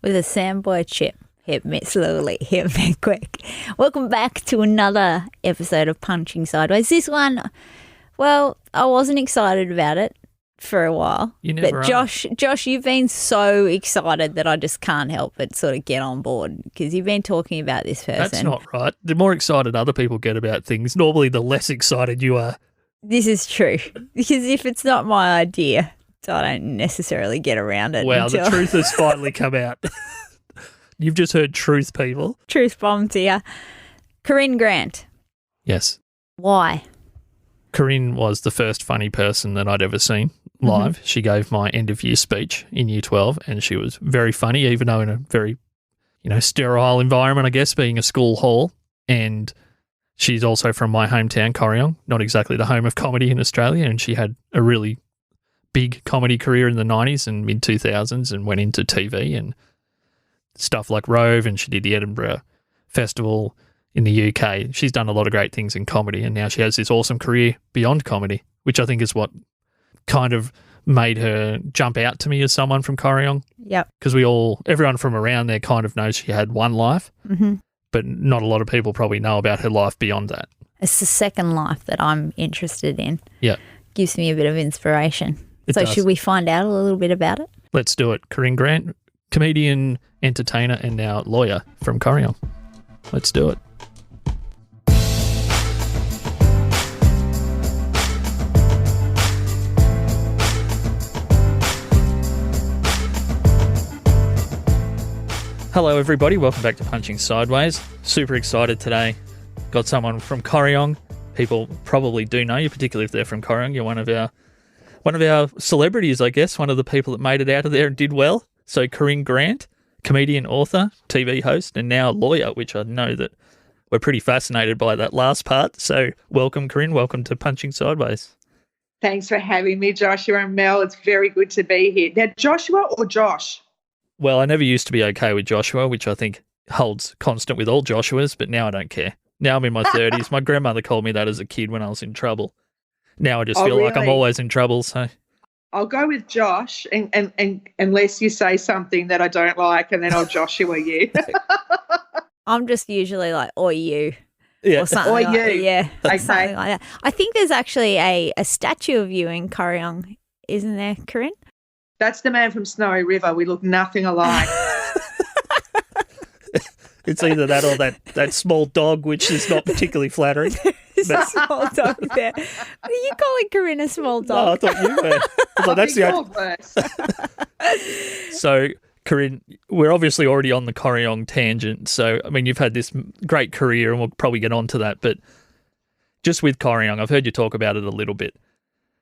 with a sandboy chip. Hit me slowly, hit me quick. Welcome back to another episode of Punching Sideways. This one, well, I wasn't excited about it for a while. You never but are. Josh, you've been so excited that I just can't help but sort of get on board because you've been talking about this person. That's not right. The more excited other people get about things, normally the less excited you are. This is true because if it's not my idea, I don't necessarily get around it. Wow, until the truth has finally come out. You've just heard truth, people. Truth bombs here. Corinne Grant. Yes. Why? Corinne was the first funny person that I'd ever seen live. She gave my end of year speech in year 12 and she was very funny, even though in a very, sterile environment, I guess, being a school hall. And she's also from my hometown, Corryong, not exactly the home of comedy in Australia. And she had a really big comedy career in the 90s and mid-2000s and went into TV and stuff like Rove, and she did the Edinburgh Festival in the UK. She's done a lot of great things in comedy, and now she has this awesome career beyond comedy, which I think is what kind of made her jump out to me as someone from Corryong. Yep. Because everyone from around there kind of knows she had one life, but not a lot of people probably know about her life beyond that. It's the second life that I'm interested in. Yeah. Gives me a bit of inspiration. It does. Should we find out a little bit about it? Let's do it. Corinne Grant, comedian, entertainer, and now lawyer from Corryong. Let's do it. Hello, everybody. Welcome back to Punching Sideways. Super excited today. Got someone from Corryong. People probably do know you, particularly if they're from Corryong. You're one of our celebrities, I guess, one of the people that made it out of there and did well. So Corinne Grant, comedian, author, TV host, and now lawyer, which I know that we're pretty fascinated by that last part. So welcome, Corinne. Welcome to Punching Sideways. Thanks for having me, Joshua and Mel. It's very good to be here. Now, Joshua or Josh? Well, I never used to be okay with Joshua, which I think holds constant with all Joshuas, but now I don't care. Now I'm in my 30s. My grandmother called me that as a kid when I was in trouble. Now I just feel like I'm always in trouble. So I'll go with Josh, and unless you say something that I don't like, and then I'll Joshua you. I'm just usually like, or you. Yeah. Or something or like you. that. Yeah. Okay. Something like that. I think there's actually a statue of you in Corryong, isn't there, Corinne? That's the man from Snowy River. We look nothing alike. It's either that or that small dog, which is not particularly flattering. There's a small dog there. Are you calling Corinne a small No, dog? I thought you were. That's the worse. So, Corinne, we're obviously already on the Corryong tangent. So, I mean, you've had this great career, and we'll probably get on to that. But just with Corryong, I've heard you talk about it a little bit.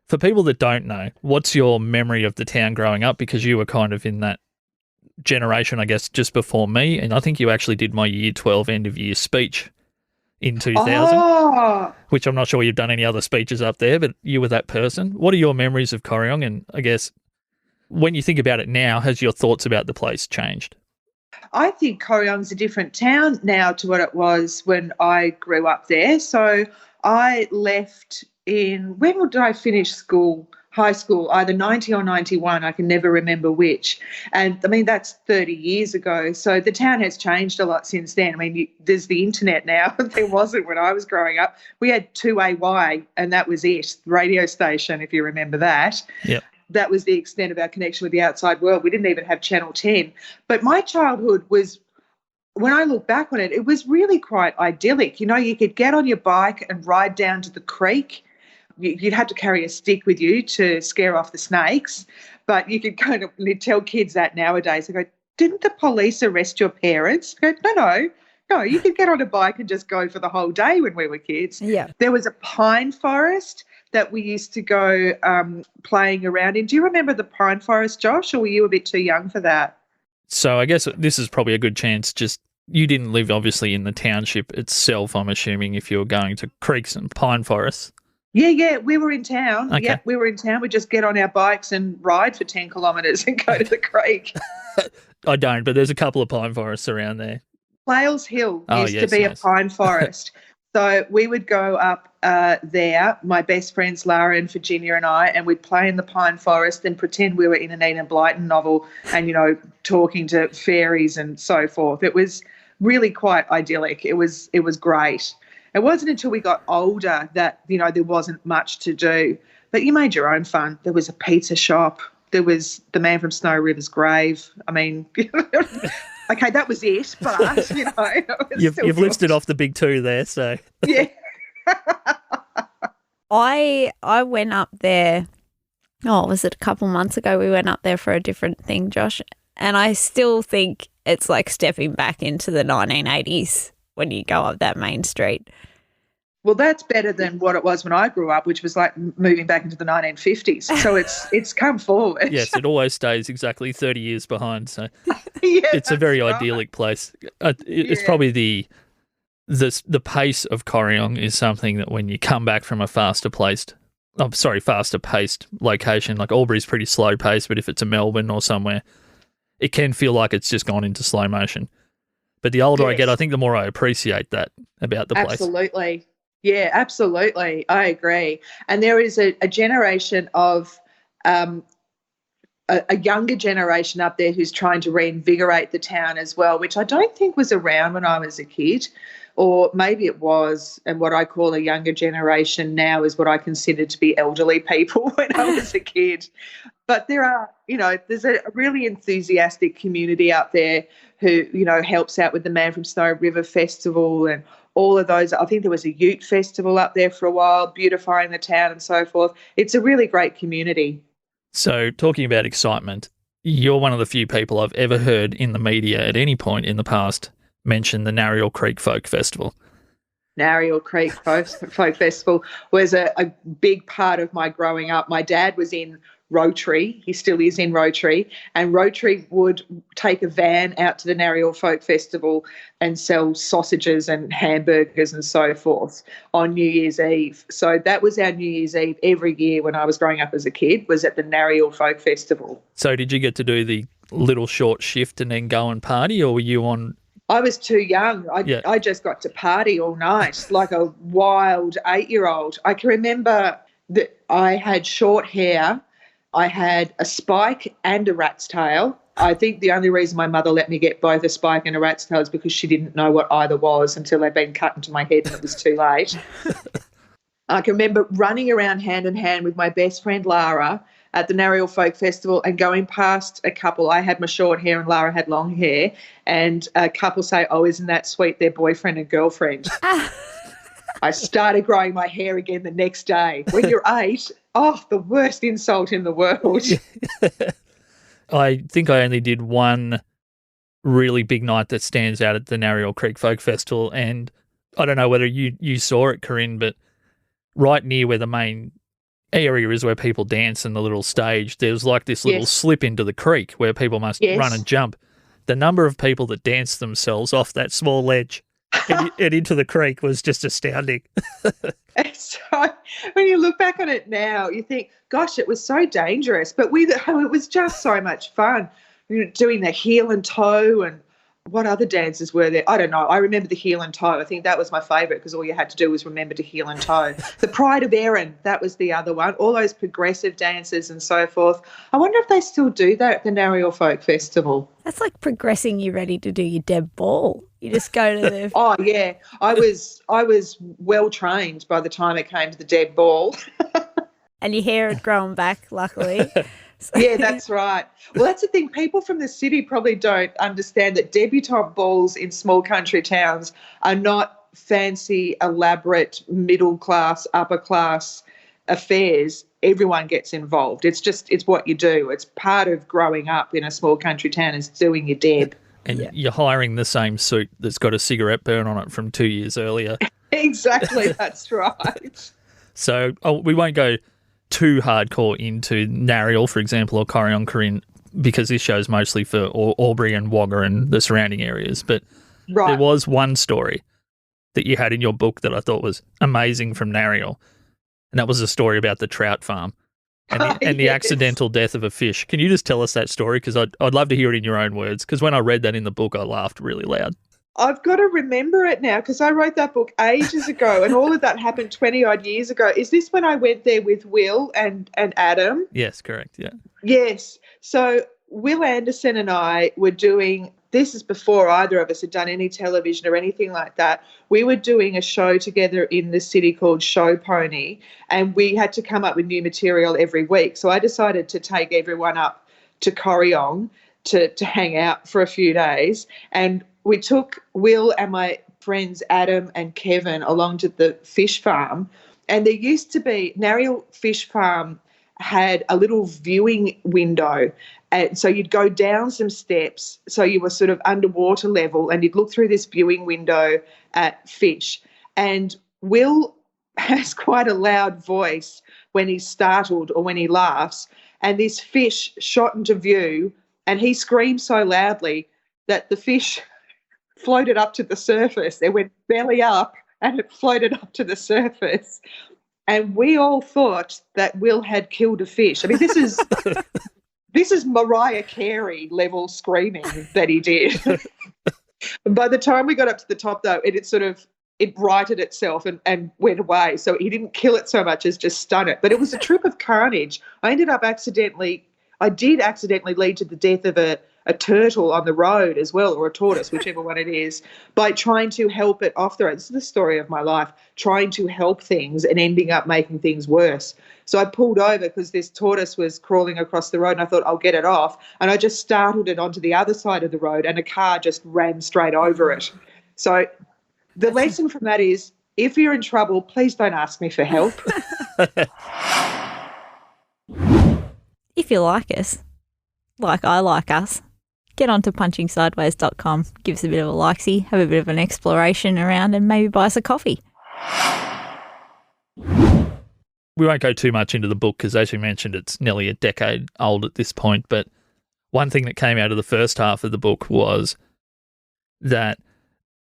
For people that don't know, what's your memory of the town growing up? Because you were kind of in that generation, I guess, just before me. And I think you actually did my year 12 end of year speech in 2000, which I'm not sure you've done any other speeches up there, but you were that person. What are your memories of Corryong? And I guess when you think about it now, has your thoughts about the place changed? I think Corryong's a different town now to what it was when I grew up there. So I left when did I finish school? High school, either 90 or 91, I can never remember which. And, I mean, that's 30 years ago. So the town has changed a lot since then. I mean, there's the internet now. There wasn't when I was growing up. We had 2AY, and that was it, the radio station, if you remember that. Yep. That was the extent of our connection with the outside world. We didn't even have Channel 10. But my childhood was, when I look back on it, it was really quite idyllic. You could get on your bike and ride down to the creek. You'd have to carry a stick with you to scare off the snakes, but you could kind of tell kids that nowadays. They go, didn't the police arrest your parents? I go, no, you could get on a bike and just go for the whole day when we were kids. Yeah. There was a pine forest that we used to go playing around in. Do you remember the pine forest, Josh, or were you a bit too young for that? So I guess this is probably a good chance. Just you didn't live, obviously, in the township itself, I'm assuming, if you were going to creeks and pine forests. Yeah, we were in town. Okay. Yeah, we were in town. We'd just get on our bikes and ride for 10 kilometres and go to the creek. I don't, but there's a couple of pine forests around there. Plales Hill used to be nice. a pine forest. So we would go up there, my best friends Lara and Virginia and I, and we'd play in the pine forest and pretend we were in an Enid Blyton novel and, talking to fairies and so forth. It was really quite idyllic. It was great. It wasn't until we got older that, there wasn't much to do. But you made your own fun. There was a pizza shop. There was the man from Snow River's grave. I mean, okay, that was it. But, you've listed off the big two there, so. Yeah. I went up there, was it a couple months ago? We went up there for a different thing, Josh. And I still think it's like stepping back into the 1980s when you go up that main street. Well, that's better than what it was when I grew up, which was like moving back into the 1950s. So it's come forward. Yes, it always stays exactly 30 years behind. So yeah, it's a very idyllic place. It's probably the pace of Corryong is something that when you come back from a faster paced location, like Albury's pretty slow paced, but if it's a Melbourne or somewhere, it can feel like it's just gone into slow motion. But the older I get, I think the more I appreciate that about the place. Absolutely. Yeah, absolutely. I agree. And there is a generation of a younger generation up there who's trying to reinvigorate the town as well, which I don't think was around when I was a kid, or maybe it was. And what I call a younger generation now is what I considered to be elderly people when I was a kid. But there are, there's a really enthusiastic community out there who, helps out with the Man from Snow River Festival and all of those. I think there was a Ute Festival up there for a while, beautifying the town and so forth. It's a really great community. So talking about excitement, you're one of the few people I've ever heard in the media at any point in the past mention the Nariel-Creek Folk Festival. Nariel-Creek Folk Festival was a big part of my growing up. My dad was in Rotary. He still is in Rotary. And Rotary would take a van out to the Nariel Folk Festival and sell sausages and hamburgers and so forth on New Year's Eve. So that was our New Year's Eve every year when I was growing up as a kid, was at the Nariel Folk Festival. So did you get to do the little short shift and then go and party, or were you on? I was too young. I just got to party all night like a wild 8-year-old. I can remember that I had short hair. I had a spike and a rat's tail. I think the only reason my mother let me get both a spike and a rat's tail is because she didn't know what either was until they'd been cut into my head and it was too late. I can remember running around hand in hand with my best friend Lara at the Nariel Folk Festival and going past a couple. I had my short hair and Lara had long hair, and a couple say, "Oh, isn't that sweet, their boyfriend and girlfriend?" I started growing my hair again the next day. When you're 8, the worst insult in the world. I think I only did one really big night that stands out at the Nariel-Creek Folk Festival, and I don't know whether you saw it, Corinne, but right near where the main area is where people dance in the little stage, there's like this little slip into the creek where people must run and jump. The number of people that danced themselves off that small ledge and into the creek was just astounding. So when you look back on it now, you think, gosh, it was so dangerous, but it was just so much fun. Doing the heel and toe, and what other dances were there? I don't know. I remember the heel and toe. I think that was my favourite because all you had to do was remember to heel and toe. The Pride of Erin, that was the other one. All those progressive dances and so forth. I wonder if they still do that at the Nariel Folk Festival. That's like progressing you ready to do your Deb Ball. You just go to the... Oh, yeah. I was well trained by the time it came to the Deb Ball. And your hair had grown back, luckily. Yeah, that's right. Well, that's the thing. People from the city probably don't understand that debutante balls in small country towns are not fancy, elaborate, middle-class, upper-class affairs. Everyone gets involved. It's what you do. It's part of growing up in a small country town is doing your deb. And you're hiring the same suit that's got a cigarette burn on it from 2 years earlier. Exactly, that's right. So we won't go too hardcore into Nariel, for example, or Corryong, Corinne, because this show's mostly for Albury and Wagga and the surrounding areas. But there was one story that you had in your book that I thought was amazing from Nariel, and that was a story about the trout farm and the accidental death of a fish. Can you just tell us that story? Because I'd love to hear it in your own words, because when I read that in the book, I laughed really loud. I've got to remember it now because I wrote that book ages ago and all of that happened 20-odd years ago. Is this when I went there with Wil and Adam? Yes, correct, yeah. Yes. So Wil Anderson and I were doing, this is before either of us had done any television or anything like that. We were doing a show together in the city called Show Pony, and we had to come up with new material every week. So I decided to take everyone up to Corryong to hang out for a few days. And we took Wil and my friends Adam and Kevin along to the fish farm. And there used to be, Nariel Fish Farm had a little viewing window. And so you'd go down some steps, so you were sort of underwater level, and you'd look through this viewing window at fish. And Wil has quite a loud voice when he's startled or when he laughs. And this fish shot into view, and he screamed so loudly that the fish floated up to the surface. It went belly up and it floated up to the surface. And we all thought that Wil had killed a fish. I mean, this is Mariah Carey level screaming that he did. By the time we got up to the top, though, it righted itself and went away. So he didn't kill it so much as just stun it. But it was a trip of carnage. I did accidentally lead to the death of a turtle on the road as well, or a tortoise, whichever one it is, by trying to help it off the road. This is the story of my life, trying to help things and ending up making things worse. So I pulled over because this tortoise was crawling across the road and I thought I'll get it off, and I just startled it onto the other side of the road and a car just ran straight over it. So the lesson from that is, if you're in trouble, please don't ask me for help. If you like us, like I like us, get onto punchingsideways.com, give us a bit of a likesy, have a bit of an exploration around, and maybe buy us a coffee. We won't go too much into the book because, as you mentioned, it's nearly a decade old at this point. But one thing that came out of the first half of the book was that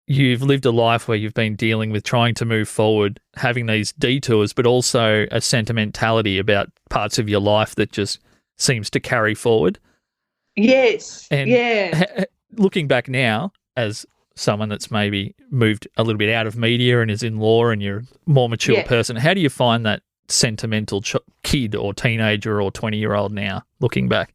you've lived a life where you've been dealing with trying to move forward, having these detours, but also a sentimentality about parts of your life that just seems to carry forward. Yes. And yeah. Looking back now, as someone that's maybe moved a little bit out of media and is in law and you're a more mature person, how do you find that sentimental kid or teenager or 20-year-old now, looking back?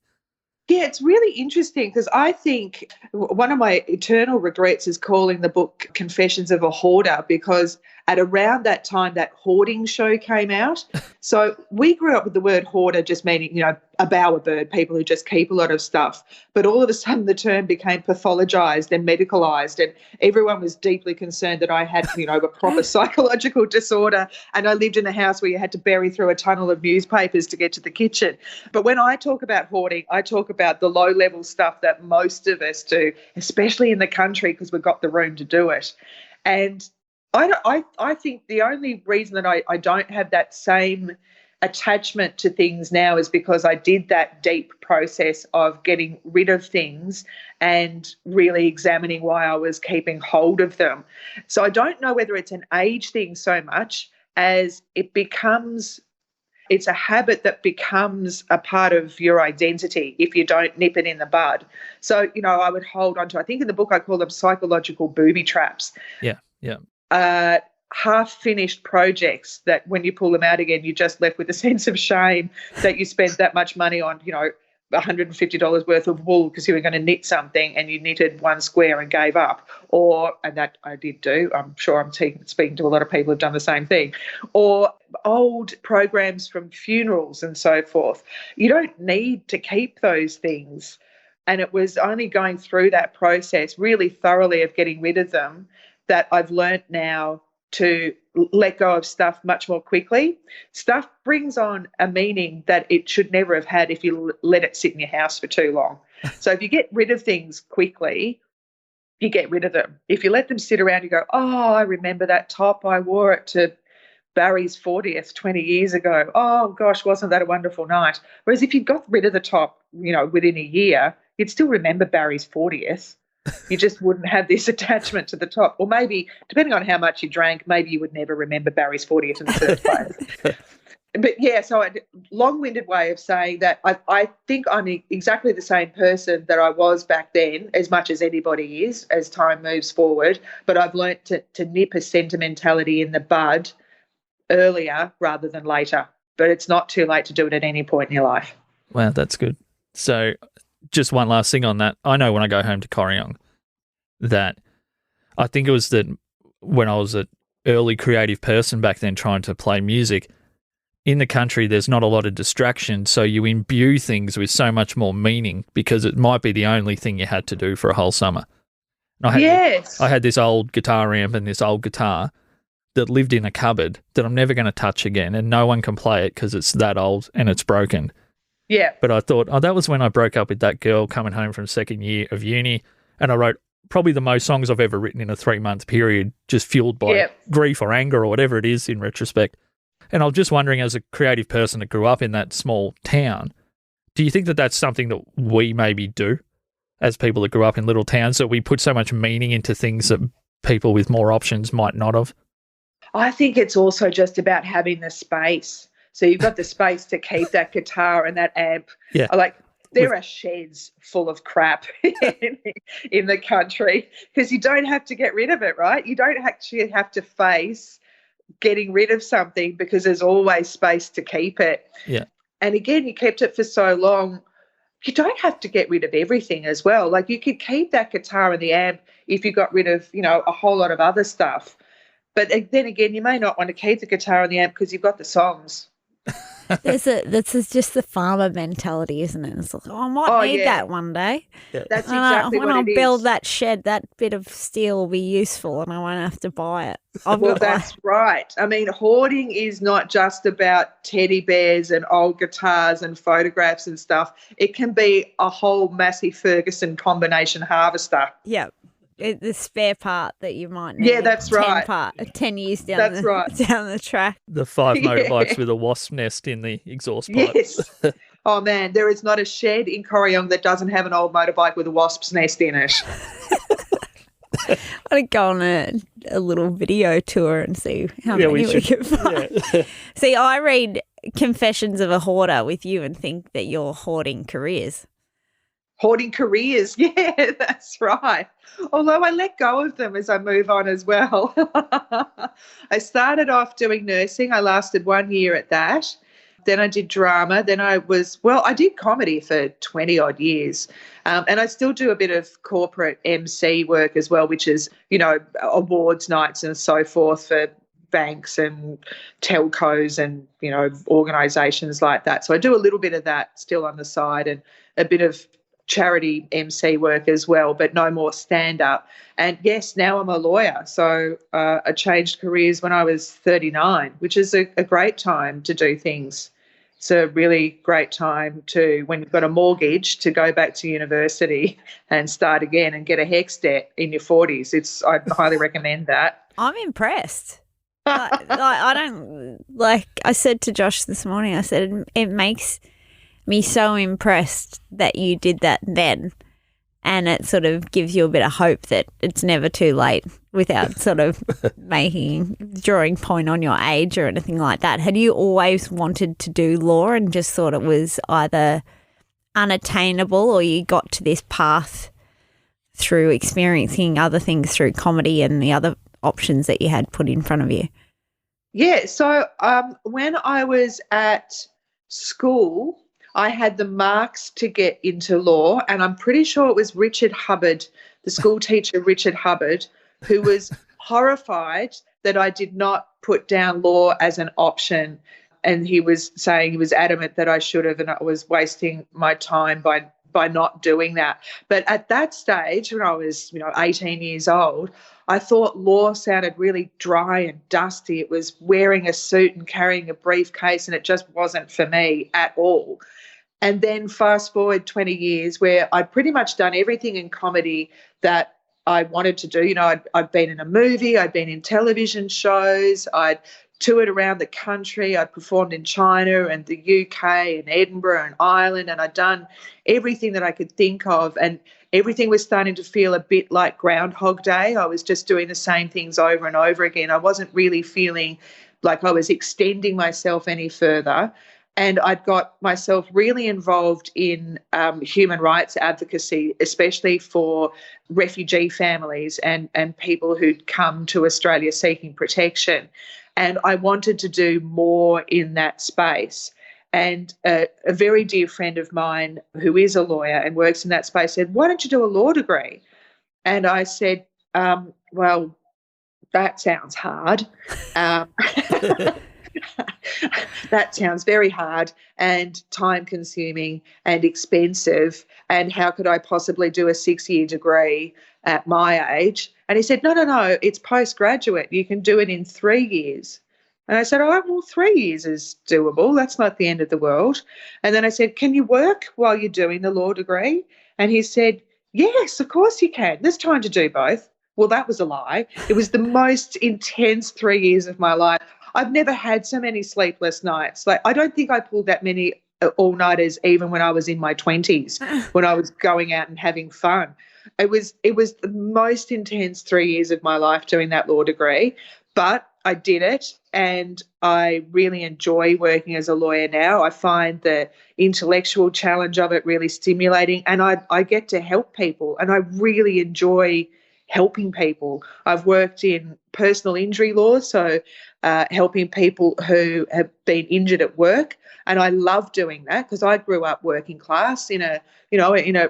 Yeah, it's really interesting because I think one of my eternal regrets is calling the book Confessions of a Hoarder, because at around that time that hoarding show came out. So we grew up with the word hoarder just meaning, a bowerbird, people who just keep a lot of stuff. But all of a sudden the term became pathologized and medicalized, and everyone was deeply concerned that I had, a proper psychological disorder, and I lived in a house where you had to bury through a tunnel of newspapers to get to the kitchen. But when I talk about hoarding, I talk about the low-level stuff that most of us do, especially in the country because we've got the room to do it. And I think the only reason that I don't have that same attachment to things now is because I did that deep process of getting rid of things and really examining why I was keeping hold of them. So I don't know whether it's an age thing so much as it's a habit that becomes a part of your identity if you don't nip it in the bud. So, I would hold on to, I think in the book I call them psychological booby traps. Yeah. Half-finished projects that when you pull them out again, you're just left with a sense of shame that you spent that much money on, $150 worth of wool because you were going to knit something and you knitted one square and gave up. And that I did do. I'm sure I'm speaking to a lot of people who've done the same thing. Or old programs from funerals and so forth. You don't need to keep those things. And it was only going through that process really thoroughly of getting rid of them that I've learnt now to let go of stuff much more quickly. Stuff brings on a meaning that it should never have had if you let it sit in your house for too long. So if you get rid of things quickly, you get rid of them. If you let them sit around, you go, oh, I remember that top. I wore it to Barry's 40th 20 years ago. Oh, gosh, wasn't that a wonderful night? Whereas if you got rid of the top, within a year, you'd still remember Barry's 40th. You just wouldn't have this attachment to the top. Or maybe, depending on how much you drank, maybe you would never remember Barry's 40th in the first place. But yeah, so a long-winded way of saying that I think I'm exactly the same person that I was back then, as much as anybody is as time moves forward. But I've learnt to nip a sentimentality in the bud earlier rather than later. But it's not too late to do it at any point in your life. Wow, that's good. So just one last thing on that. I know when I go home to Corryong that I think it was that when I was an early creative person back then trying to play music, in the country there's not a lot of distraction, so you imbue things with so much more meaning because it might be the only thing you had to do for a whole summer. And I had this old guitar amp and this old guitar that lived in a cupboard that I'm never going to touch again, and no one can play it because it's that old and it's broken. Yeah. But I thought, that was when I broke up with that girl coming home from second year of uni, and I wrote probably the most songs I've ever written in a 3-month period, just fueled by grief or anger or whatever it is in retrospect. And I was just wondering, as a creative person that grew up in that small town, do you think that that's something that we maybe do as people that grew up in little towns, that we put so much meaning into things that people with more options might not have? I think it's also just about having the space. So you've got the space to keep that guitar and that amp. Yeah. There are sheds full of crap in the country because you don't have to get rid of it, right? You don't actually have to face getting rid of something because there's always space to keep it. Yeah. And again, you kept it for so long, you don't have to get rid of everything as well. Like, you could keep that guitar and the amp if you got rid of, a whole lot of other stuff. But then again, you may not want to keep the guitar and the amp because you've got the songs. That's just the farmer mentality, isn't it? It's like, I might need that one day. Yeah. That's exactly when what I it is. build that shed, that bit of steel will be useful and I won't have to buy it. That's right. I mean, hoarding is not just about teddy bears and old guitars and photographs and stuff. It can be a whole Massey Ferguson combination harvester. Yeah. The spare part that you might need. Yeah, that's right. 10 years down the track. The 5 motorbikes with a wasp nest in the exhaust pipe. Yes. Oh, man, there is not a shed in Corryong that doesn't have an old motorbike with a wasp's nest in it. I'd go on a little video tour and see how many we can find. Yeah. See, I read Confessions of a Hoarder with you and think that you're hoarding careers. Hoarding careers, yeah, that's right. Although I let go of them as I move on as well. I started off doing nursing. I lasted 1 year at that. Then I did drama. Then I did comedy for 20-odd years. And I still do a bit of corporate MC work as well, which is, awards nights and so forth for banks and telcos and, organisations like that. So I do a little bit of that still on the side, and a bit of charity MC work as well, but no more stand-up. And yes, now I'm a lawyer. So I changed careers when I was 39, which is a great time to do things. It's a really great time when you've got a mortgage, to go back to university and start again and get a HECS debt in your 40s. I highly recommend that. I'm impressed. I said to Josh this morning, I said, it makes me so impressed that you did that then, and it sort of gives you a bit of hope that it's never too late, without sort of drawing point on your age or anything like that. Had you always wanted to do law and just thought it was either unattainable, or you got to this path through experiencing other things through comedy and the other options that you had put in front of you? Yeah, so when I was at school, I had the marks to get into law, and I'm pretty sure it was Richard Hubbard, the school teacher Richard Hubbard, who was horrified that I did not put down law as an option, and he was saying he was adamant that I should have, and I was wasting my time by not doing that. But at that stage, when I was 18 years old, I thought law sounded really dry and dusty. It was wearing a suit and carrying a briefcase, and it just wasn't for me at all. And then fast forward 20 years, where I'd pretty much done everything in comedy that I wanted to do. I'd been in a movie, I'd been in television shows, I'd toured around the country, I'd performed in China and the UK and Edinburgh and Ireland, and I'd done everything that I could think of, and everything was starting to feel a bit like Groundhog Day. I was just doing the same things over and over again. I wasn't really feeling like I was extending myself any further. And I'd got myself really involved in human rights advocacy, especially for refugee families and people who'd come to Australia seeking protection. And I wanted to do more in that space. And a very dear friend of mine who is a lawyer and works in that space said, "Why don't you do a law degree?" And I said, well, that sounds hard. That sounds very hard and time-consuming and expensive, and how could I possibly do a 6-year degree at my age? And he said, no, it's postgraduate. You can do it in 3 years. And I said, oh, well, 3 years is doable. That's not the end of the world. And then I said, can you work while you're doing the law degree? And he said, yes, of course you can. There's time to do both. Well, that was a lie. It was the most intense 3 years of my life. I've never had so many sleepless nights. Like, I don't think I pulled that many all-nighters even when I was in my 20s, when I was going out and having fun. It was the most intense 3 years of my life doing that law degree, but I did it, and I really enjoy working as a lawyer now. I find the intellectual challenge of it really stimulating, and I get to help people, and I really enjoy helping people. I've worked in personal injury law, so helping people who have been injured at work, and I love doing that because I grew up working class in a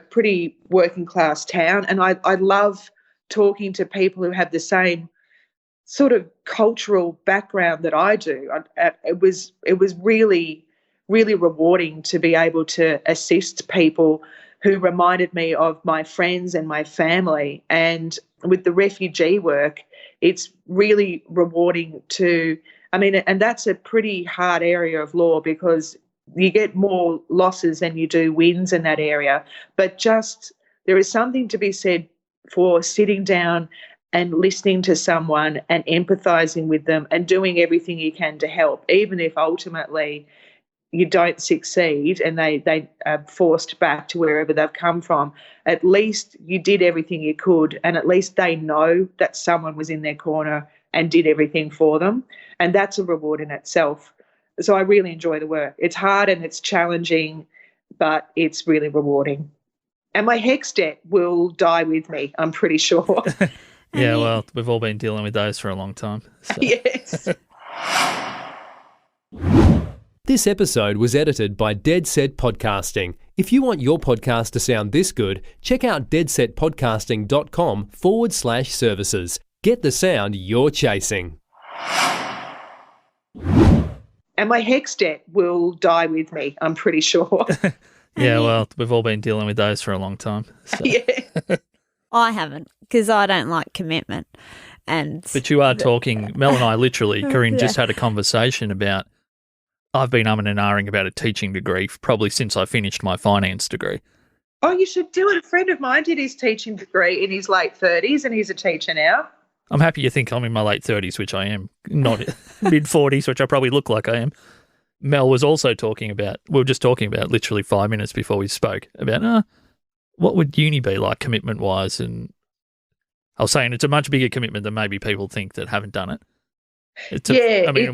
pretty working class town, and I love talking to people who have the same sort of cultural background that I do. It was really, really rewarding to be able to assist people who reminded me of my friends and my family. And with the refugee work, it's really rewarding and that's a pretty hard area of law because you get more losses than you do wins in that area. But just there is something to be said for sitting down and listening to someone and empathising with them and doing everything you can to help, even if ultimately you don't succeed and they are forced back to wherever they've come from. At least you did everything you could, and at least they know that someone was in their corner and did everything for them, and that's a reward in itself. So I really enjoy the work. It's hard and it's challenging, but it's really rewarding. And my HECS debt will die with me, I'm pretty sure. Yeah, well, we've all been dealing with those for a long time. So. Yes. This episode was edited by Dead Set Podcasting. If you want your podcast to sound this good, check out deadsetpodcasting.com/services. Get the sound you're chasing. And my HECS debt will die with me, I'm pretty sure. Yeah, well, we've all been dealing with those for a long time. So. Yeah. I haven't, because I don't like commitment. But you are talking, Mel and I literally, Corinne just had a conversation about, I've been umming and ahhing about a teaching degree probably since I finished my finance degree. Oh, you should do it. A friend of mine did his teaching degree in his late 30s and he's a teacher now. I'm happy you think I'm in my late 30s, which I am, not mid-40s, which I probably look like I am. Mel was also talking about, we were just talking about literally 5 minutes before we spoke, about what would uni be like commitment-wise? And I was saying it's a much bigger commitment than maybe people think that haven't done it.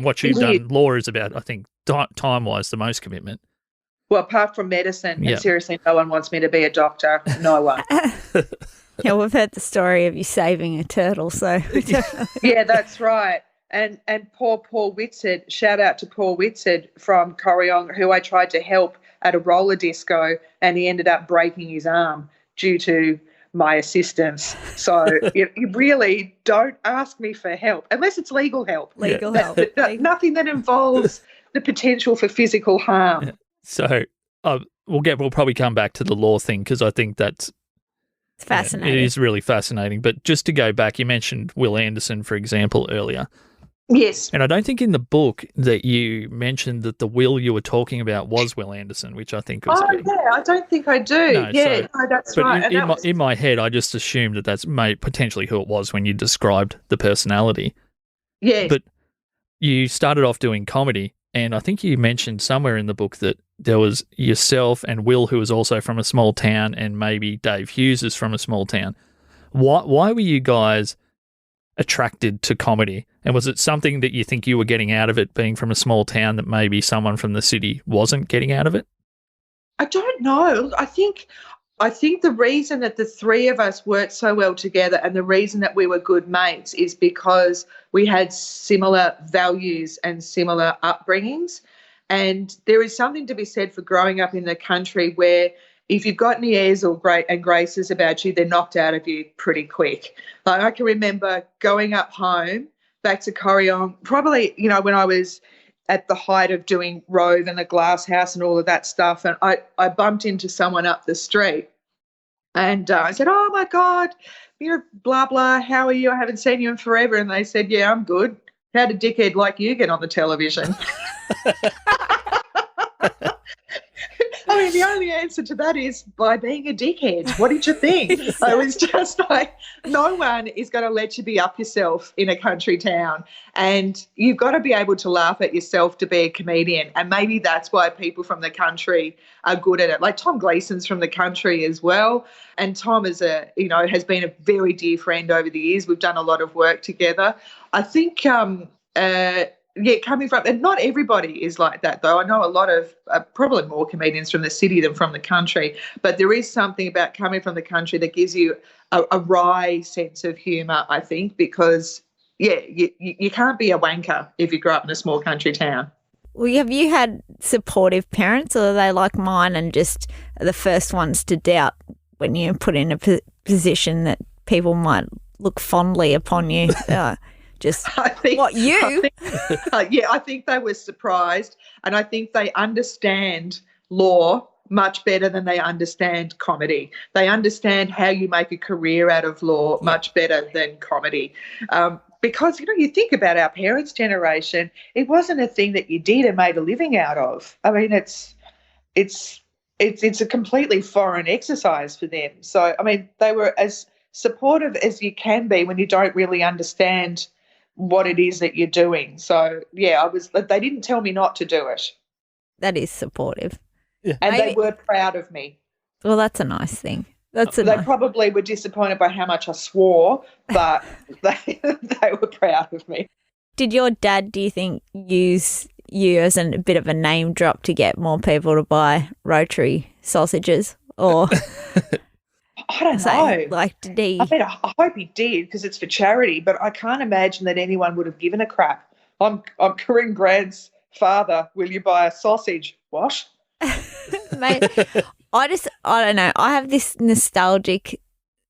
What you've done, law is about, I think, time-wise, the most commitment. Well, apart from medicine, and seriously, no one wants me to be a doctor. No one. Yeah, we've heard the story of you saving a turtle, so. Yeah, that's right. And poor Paul Whitsard, shout out to Paul Whitsard from Corryong, who I tried to help at a roller disco, and he ended up breaking his arm due to my assistance. So you really don't ask me for help unless it's legal help. Legal help. Nothing that involves the potential for physical harm. Yeah. So we'll probably come back to the law thing because I think that's it's fascinating. It is really fascinating. But just to go back, you mentioned Wil Anderson, for example, earlier. Yes. And I don't think in the book that you mentioned that the Wil you were talking about was Wil Anderson, which I think was good. Yeah, I don't think I do. No, that's right. In my head, I just assumed that that's potentially who it was when you described the personality. Yeah. But you started off doing comedy, and I think you mentioned somewhere in the book that there was yourself and Wil, who was also from a small town, and maybe Dave Hughes is from a small town. Why were you guys attracted to comedy? And was it something that you think you were getting out of it being from a small town that maybe someone from the city wasn't getting out of it? I don't know. I think the reason that the three of us worked so well together and the reason that we were good mates is because we had similar values and similar upbringings. And there is something to be said for growing up in the country where if you've got any airs or graces about you, they're knocked out of you pretty quick. Like I can remember going up home back to Corryong, probably, when I was at the height of doing Rove and the Glass House and all of that stuff, and I bumped into someone up the street and I said, oh, my God, blah, blah, how are you? I haven't seen you in forever. And they said, yeah, I'm good. How did a dickhead like you get on the television? I mean, the only answer to that is by being a dickhead. What did you think? Exactly. I was just like, no one is going to let you be up yourself in a country town, and you've got to be able to laugh at yourself to be a comedian, and maybe that's why people from the country are good at it. Like Tom Gleason's from the country as well, and Tom is has been a very dear friend over the years. We've done a lot of work together. I think coming from, and not everybody is like that, though. I know a lot of, probably more comedians from the city than from the country, but there is something about coming from the country that gives you a wry sense of humour, I think, because, you can't be a wanker if you grow up in a small country town. Well, have you had supportive parents, or are they like mine and just the first ones to doubt when you're put in a position that people might look fondly upon you? I think they were surprised, and I think they understand law much better than they understand comedy. They understand how you make a career out of law much better than comedy. Because, you think about our parents' generation, it wasn't a thing that you did and made a living out of. I mean, it's a completely foreign exercise for them. So, I mean, they were as supportive as you can be when you don't really understand what it is that you're doing. So, they didn't tell me not to do it. That is supportive. Yeah. And they were proud of me. Well, that's a nice thing. They probably were disappointed by how much I swore, but they were proud of me. Did your dad, do you think, use you as a bit of a name drop to get more people to buy Rotary sausages? Or I don't know. Like, did he? I mean, I hope he did, because it's for charity, but I can't imagine that anyone would have given a crap. I'm Corinne Grant's father. Will you buy a sausage? What? Mate, I don't know. I have this nostalgic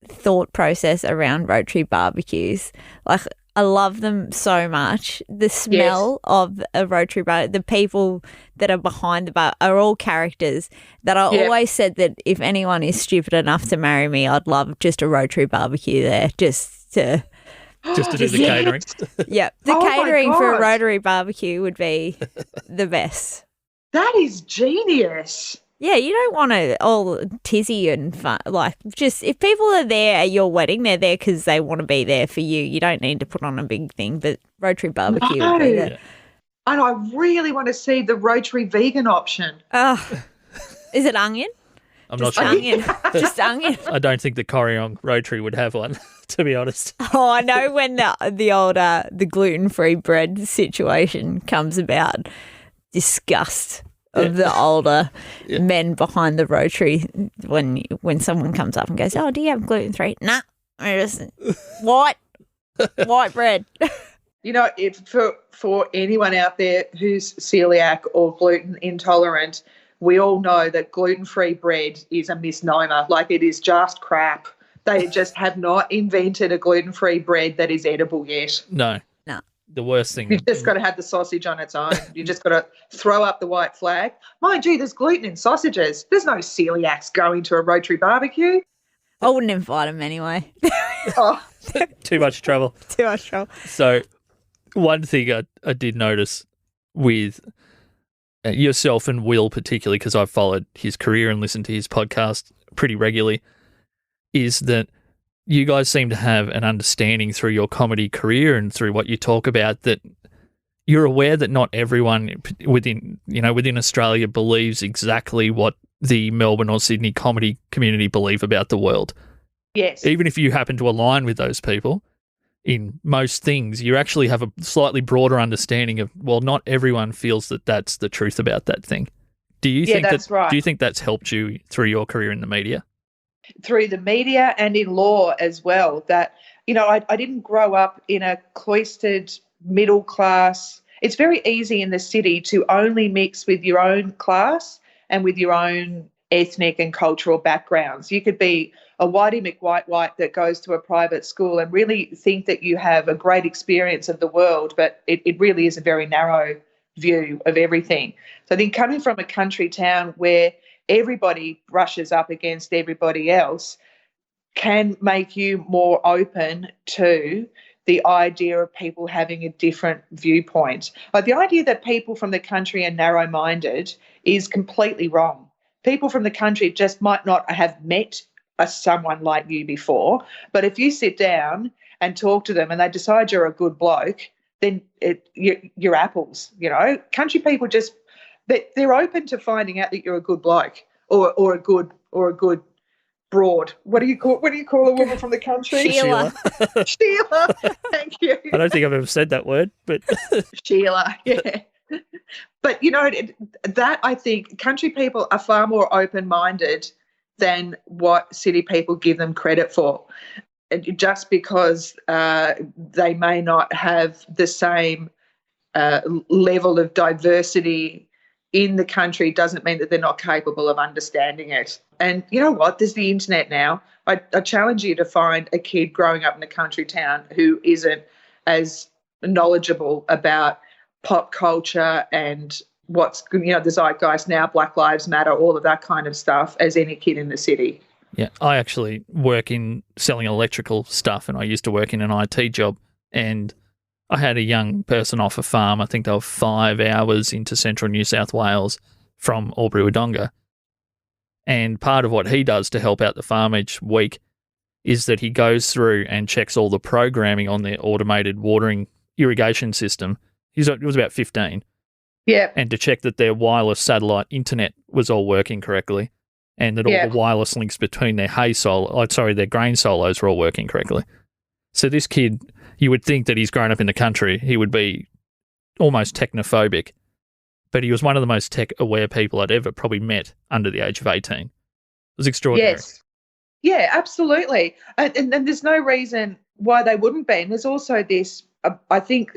thought process around Rotary barbecues. Like, I love them so much. The smell of a Rotary bar, the people that are behind the bar are all characters that I always said that if anyone is stupid enough to marry me, I'd love just a Rotary barbecue there just to do the catering. Yeah, the catering for a Rotary barbecue would be the best. That is genius. Yeah, you don't want to all tizzy and fun. Like, just if people are there at your wedding, they're there because they want to be there for you. You don't need to put on a big thing, but Rotary barbecue would be there. And I really want to see the Rotary vegan option. Is it onion? I'm just not sure. Onion. Just onion. I don't think the Corryong Rotary would have one, to be honest. Oh, I know when the gluten-free bread situation comes about. Disgust of the older men behind the Rotary when someone comes up and goes, oh, do you have gluten-free? Nah, I just white bread. If for anyone out there who's celiac or gluten intolerant, we all know that gluten-free bread is a misnomer. Like, it is just crap. They just have not invented a gluten-free bread that is edible yet. No. The worst thing. You've just got to have the sausage on its own. You just got to throw up the white flag. Mind you, there's gluten in sausages. There's no celiacs going to a Rotary barbecue. I wouldn't invite them anyway. Too much trouble. Too much trouble. So one thing I did notice with yourself and Wil particularly, because I've followed his career and listened to his podcast pretty regularly, is that you guys seem to have an understanding through your comedy career and through what you talk about that you're aware that not everyone within Australia believes exactly what the Melbourne or Sydney comedy community believe about the world. Yes. Even if you happen to align with those people, in most things, you actually have a slightly broader understanding of, well, not everyone feels that that's the truth about that thing. Do you think that's right. Do you think that's helped you through your career in the media? Through the media and in law as well, that, I didn't grow up in a cloistered middle class. It's very easy in the city to only mix with your own class and with your own ethnic and cultural backgrounds. You could be a whitey McWhite that goes to a private school and really think that you have a great experience of the world, but it really is a very narrow view of everything. So I think coming from a country town where everybody brushes up against everybody else can make you more open to the idea of people having a different viewpoint. Like, the idea that people from the country are narrow-minded is completely wrong. People from the country just might not have met someone like you before, but if you sit down and talk to them and they decide you're a good bloke, then you're apples. Country people they're open to finding out that you're a good bloke or a good broad. What do you call a woman from the country? Sheila. Sheila. Thank you. I don't think I've ever said that word, but Sheila. Yeah. But that, I think country people are far more open-minded than what city people give them credit for. Just because they may not have the same level of diversity in the country doesn't mean that they're not capable of understanding it. And you know what? There's the internet now. I challenge you to find a kid growing up in a country town who isn't as knowledgeable about pop culture and what's, the zeitgeist now, Black Lives Matter, all of that kind of stuff, as any kid in the city. Yeah, I actually work in selling electrical stuff, and I used to work in an IT job, and I had a young person off a farm. I think they were 5 hours into central New South Wales from Albury-Wodonga. And part of what he does to help out the farm each week is that he goes through and checks all the programming on their automated watering irrigation system. He was about 15. Yeah. And to check that their wireless satellite internet was all working correctly, and that all the wireless links between their their grain silos were all working correctly. So this kid, you would think that he's grown up in the country, he would be almost technophobic, but he was one of the most tech-aware people I'd ever probably met under the age of 18. It was extraordinary. Yes. Yeah, absolutely. And there's no reason why they wouldn't be. And there's also this, I think,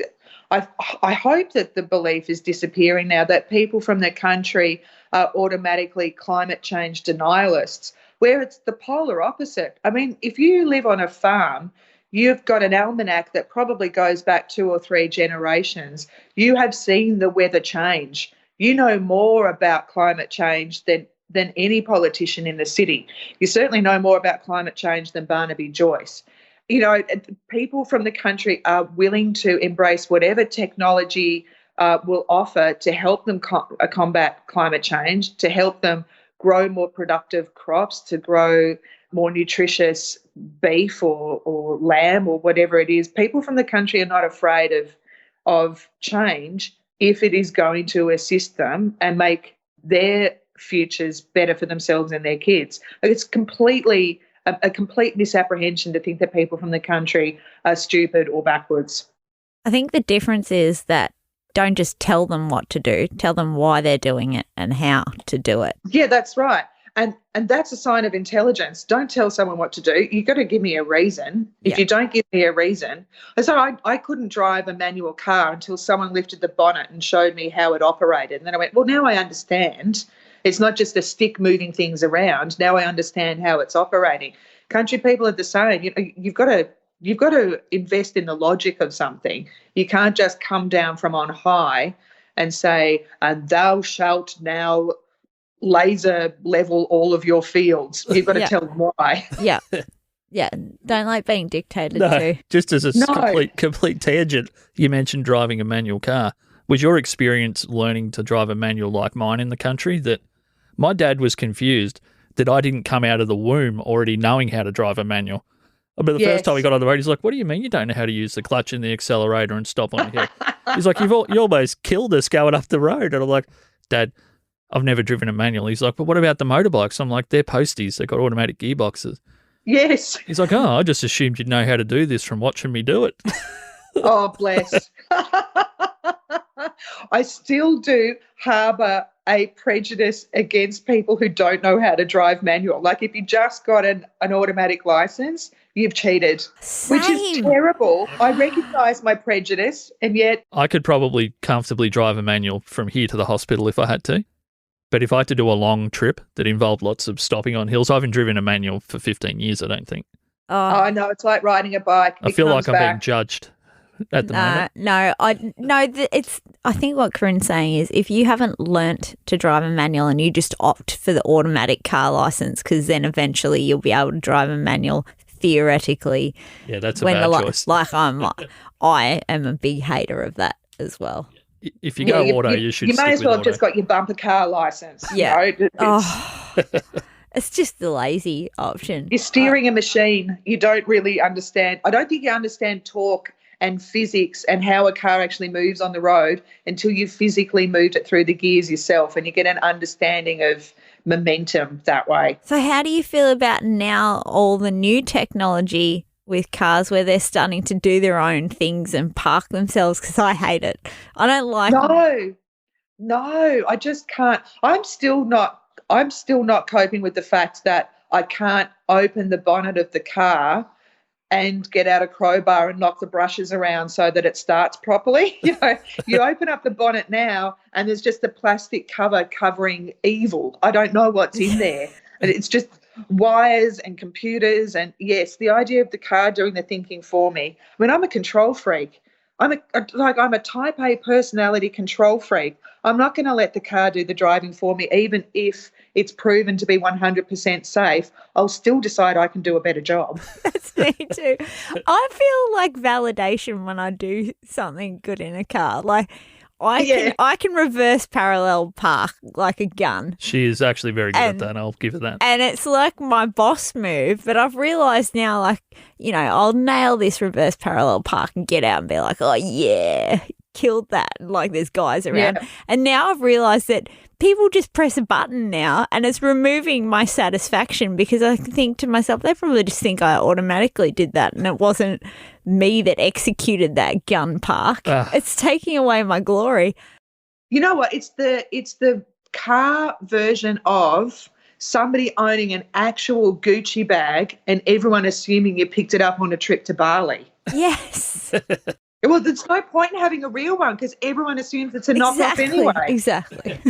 I hope that the belief is disappearing now that people from the country are automatically climate change denialists, where it's the polar opposite. I mean, if you live on a farm, you've got an almanac that probably goes back 2 or 3 generations. You have seen the weather change. You know more about climate change than any politician in the city. You certainly know more about climate change than Barnaby Joyce. People from the country are willing to embrace whatever technology will offer to help them combat climate change, to help them grow more productive crops, to grow more nutritious beef or lamb or whatever it is. People from the country are not afraid of change if it is going to assist them and make their futures better for themselves and their kids. It's completely a complete misapprehension to think that people from the country are stupid or backwards. I think the difference is that don't just tell them what to do, tell them why they're doing it and how to do it. Yeah, that's right. And that's a sign of intelligence. Don't tell someone what to do. You've got to give me a reason. If you don't give me a reason. So I couldn't drive a manual car until someone lifted the bonnet and showed me how it operated. And then I went, well, now I understand. It's not just a stick moving things around. Now I understand how it's operating. Country people are the same. You've got to invest in the logic of something. You can't just come down from on high and say, and thou shalt now laser level all of your fields. You've got to tell them why. Yeah. Yeah. Don't like being dictated to. Just as a complete tangent, you mentioned driving a manual car. Was your experience learning to drive a manual like mine in the country that my dad was confused that I didn't come out of the womb already knowing how to drive a manual? But the first time we got on the road, he's like, what do you mean you don't know how to use the clutch and the accelerator and stop on a hill? He's like, you almost killed us going up the road. And I'm like, Dad, I've never driven a manual. He's like, but what about the motorbikes? I'm like, they're posties. They've got automatic gearboxes. Yes. He's like, oh, I just assumed you'd know how to do this from watching me do it. Oh, bless. I still do harbour a prejudice against people who don't know how to drive manual. Like if you just got an automatic licence, you've cheated, which is Same. terrible. I recognise my prejudice, and yet I could probably comfortably drive a manual from here to the hospital if I had to. But if I had to do a long trip that involved lots of stopping on hills, I haven't driven a manual for 15 years, I don't think. Oh, I know it's like riding a bike. I feel like I'm being judged at the moment. I think what Corinne's saying is if you haven't learnt to drive a manual and you just opt for the automatic car license, because then eventually you'll be able to drive a manual theoretically. Yeah, that's a bad choice. I am a big hater of that as well. If you go auto, you should. You may as well have auto. just got your bumper car license. Yeah. You know? It's just the lazy option. You're steering a machine. You don't really understand. I don't think you understand torque and physics and how a car actually moves on the road until you've physically moved it through the gears yourself, and you get an understanding of momentum that way. So how do you feel about now all the new technology with cars where they're starting to do their own things and park themselves? Because I hate it. I don't like No, I just can't. I'm still not coping with the fact that I can't open the bonnet of the car and get out a crowbar and knock the brushes around so that it starts properly. You know, you open up the bonnet now and there's just the plastic cover covering evil. I don't know what's in there. And it's just wires and computers, and yes, the idea of the car doing the thinking for me. I mean, I'm a control freak. I'm a type A personality control freak. I'm not going to let the car do the driving for me, even if it's proven to be 100% safe. I'll still decide I can do a better job. That's me too. I feel like validation when I do something good in a car. Like I can reverse parallel park like a gun. She is actually very good at that. I'll give her that. And it's like my boss move, but I've realised now, like, you know, I'll nail this reverse parallel park and get out and be like, oh, yeah, killed that. Like there's guys around. Yeah. And now I've realised that people just press a button now and it's removing my satisfaction, because I think to myself, they probably just think I automatically did that and it wasn't me that executed that gun park. It's taking away my glory. You know what? It's the car version of somebody owning an actual Gucci bag and everyone assuming you picked it up on a trip to Bali. Yes. Well, there's no point in having a real one because everyone assumes it's a knockoff anyway. Exactly.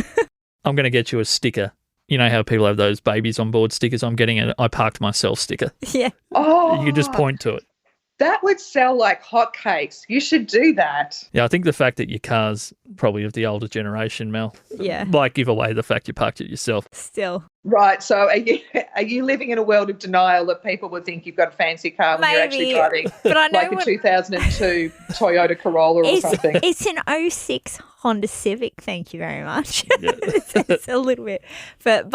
I'm going to get you a sticker. You know how people have those babies on board stickers? I'm getting an I parked myself sticker. Yeah. Oh. You can just point to it. That would sell like hotcakes. You should do that. Yeah, I think the fact that your car's probably of the older generation, Mel, might give away the fact you parked it yourself. Still. Right. So are you living in a world of denial that people would think you've got a fancy car when you're actually driving but I know like a 2002 Toyota Corolla or something? It's an 06 Honda Civic, thank you very much. Yeah. it's a little bit. But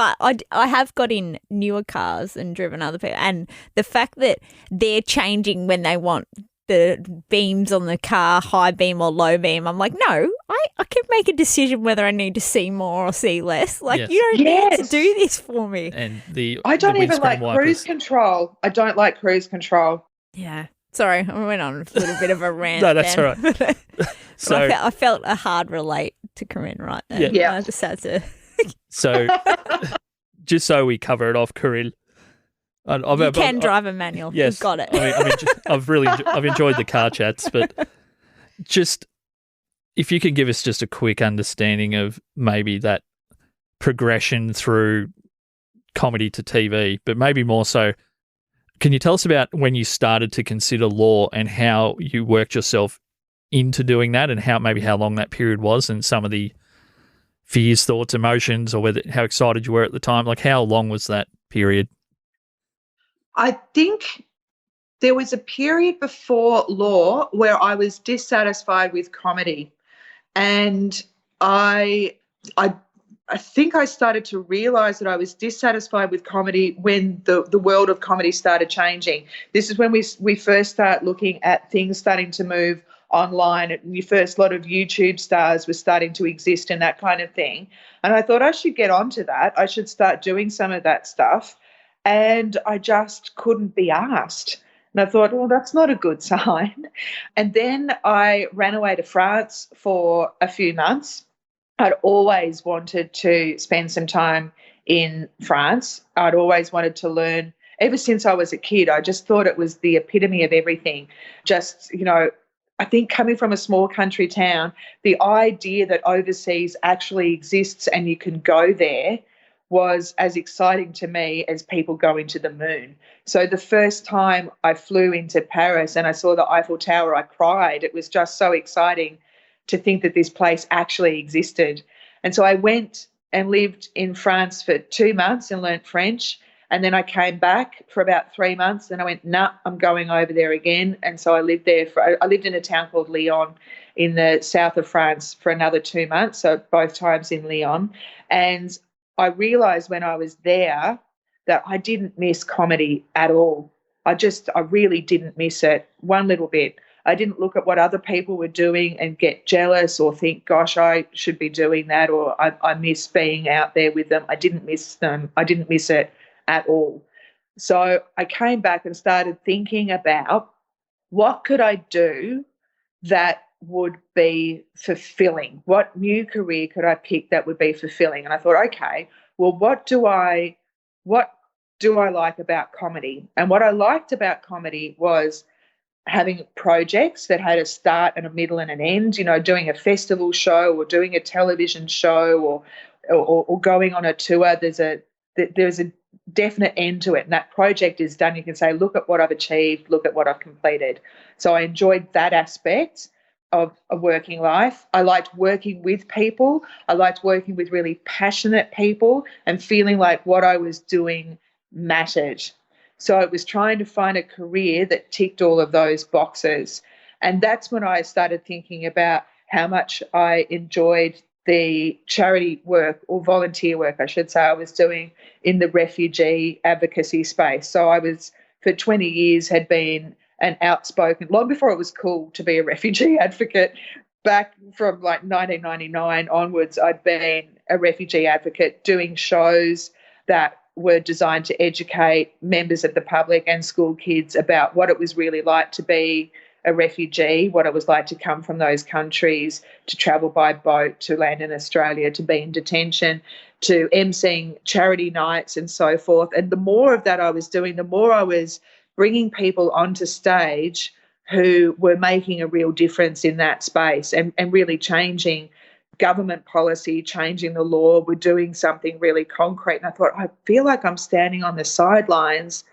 I have got in newer cars and driven other people. And the fact that they're changing when they want the beams on the car, high beam or low beam, I'm like, no, I can make a decision whether I need to see more or see less. Like, you don't need to do this for me. And I don't even like cruise control. I don't like cruise control. Yeah. Sorry, I went on a little bit of a rant. No, that's all right. So I felt a hard relate to Corinne right there. Yeah. I just had to. So, just so we cover it off, Corinne. You can drive a manual. Yes, you've got it. I've enjoyed the car chats, but just if you could give us just a quick understanding of maybe that progression through comedy to TV, but maybe more so, can you tell us about when you started to consider law and how you worked yourself into doing that, and how long that period was, and some of the fears, thoughts, emotions, or how excited you were at the time? Like, how long was that period? I think there was a period before law where I was dissatisfied with comedy, and I think I started to realise that I was dissatisfied with comedy when the world of comedy started changing. This is when we first start looking at things starting to move online, and your first lot of YouTube stars were starting to exist and that kind of thing. And I thought I should get onto that. I should start doing some of that stuff. and I just couldn't be asked. And I thought, well, that's not a good sign. And then I ran away to France for a few months. I'd always wanted to spend some time in France. I'd always wanted to learn. Ever since I was a kid, I just thought it was the epitome of everything. Just, I think coming from a small country town, the idea that overseas actually exists and you can go there was as exciting to me as people going to the moon. So the first time I flew into Paris and I saw the Eiffel Tower, I cried. It was just so exciting to think that this place actually existed. And so I went and lived in France for 2 months and learnt French. And then I came back for about 3 months and I went, nah, I'm going over there again. And so I lived there I lived in a town called Lyon in the south of France for another 2 months. So both times in Lyon. And I realised when I was there that I didn't miss comedy at all. I really didn't miss it one little bit. I didn't look at what other people were doing and get jealous or think, gosh, I should be doing that, or I miss being out there with them. I didn't miss them. I didn't miss it at all. So I came back and started thinking about what could I do that would be fulfilling? What new career could I pick that would be fulfilling? And I thought, okay, well, what do I like about comedy? And what I liked about comedy was having projects that had a start and a middle and an end, doing a festival show or doing a television show or going on a tour. There's a definite end to it, and that project is done. You can say, look at what I've achieved, look at what I've completed. So I enjoyed that aspect of a working life. I liked working with people. I liked working with really passionate people and feeling like what I was doing mattered. So it was trying to find a career that ticked all of those boxes. And that's when I started thinking about how much I enjoyed the charity work, or volunteer work, I should say, I was doing in the refugee advocacy space. So I was, for 20 years, had been an outspoken, long before it was cool to be a refugee advocate, back from like 1999 onwards, I'd been a refugee advocate doing shows that were designed to educate members of the public and school kids about what it was really like to be a refugee, what it was like to come from those countries, to travel by boat, to land in Australia, to be in detention, to emceeing charity nights and so forth. And the more of that I was doing, the more I was bringing people onto stage who were making a real difference in that space and really changing government policy, changing the law. We're doing something really concrete. And I thought, I feel like I'm standing on the sidelines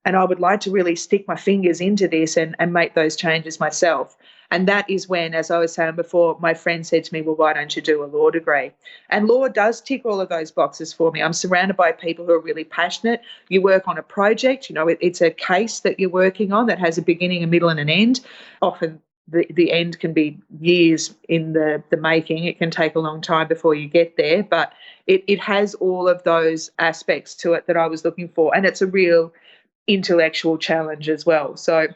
and I would like to really stick my fingers into this and make those changes myself. And that is when, as I was saying before, my friend said to me, well, why don't you do a law degree? And law does tick all of those boxes for me. I'm surrounded by people who are really passionate. You work on a project, it's a case that you're working on that has a beginning, a middle and an end. Often the end can be years in the making. It can take a long time before you get there, but it has all of those aspects to it that I was looking for. And it's a real intellectual challenge as well. So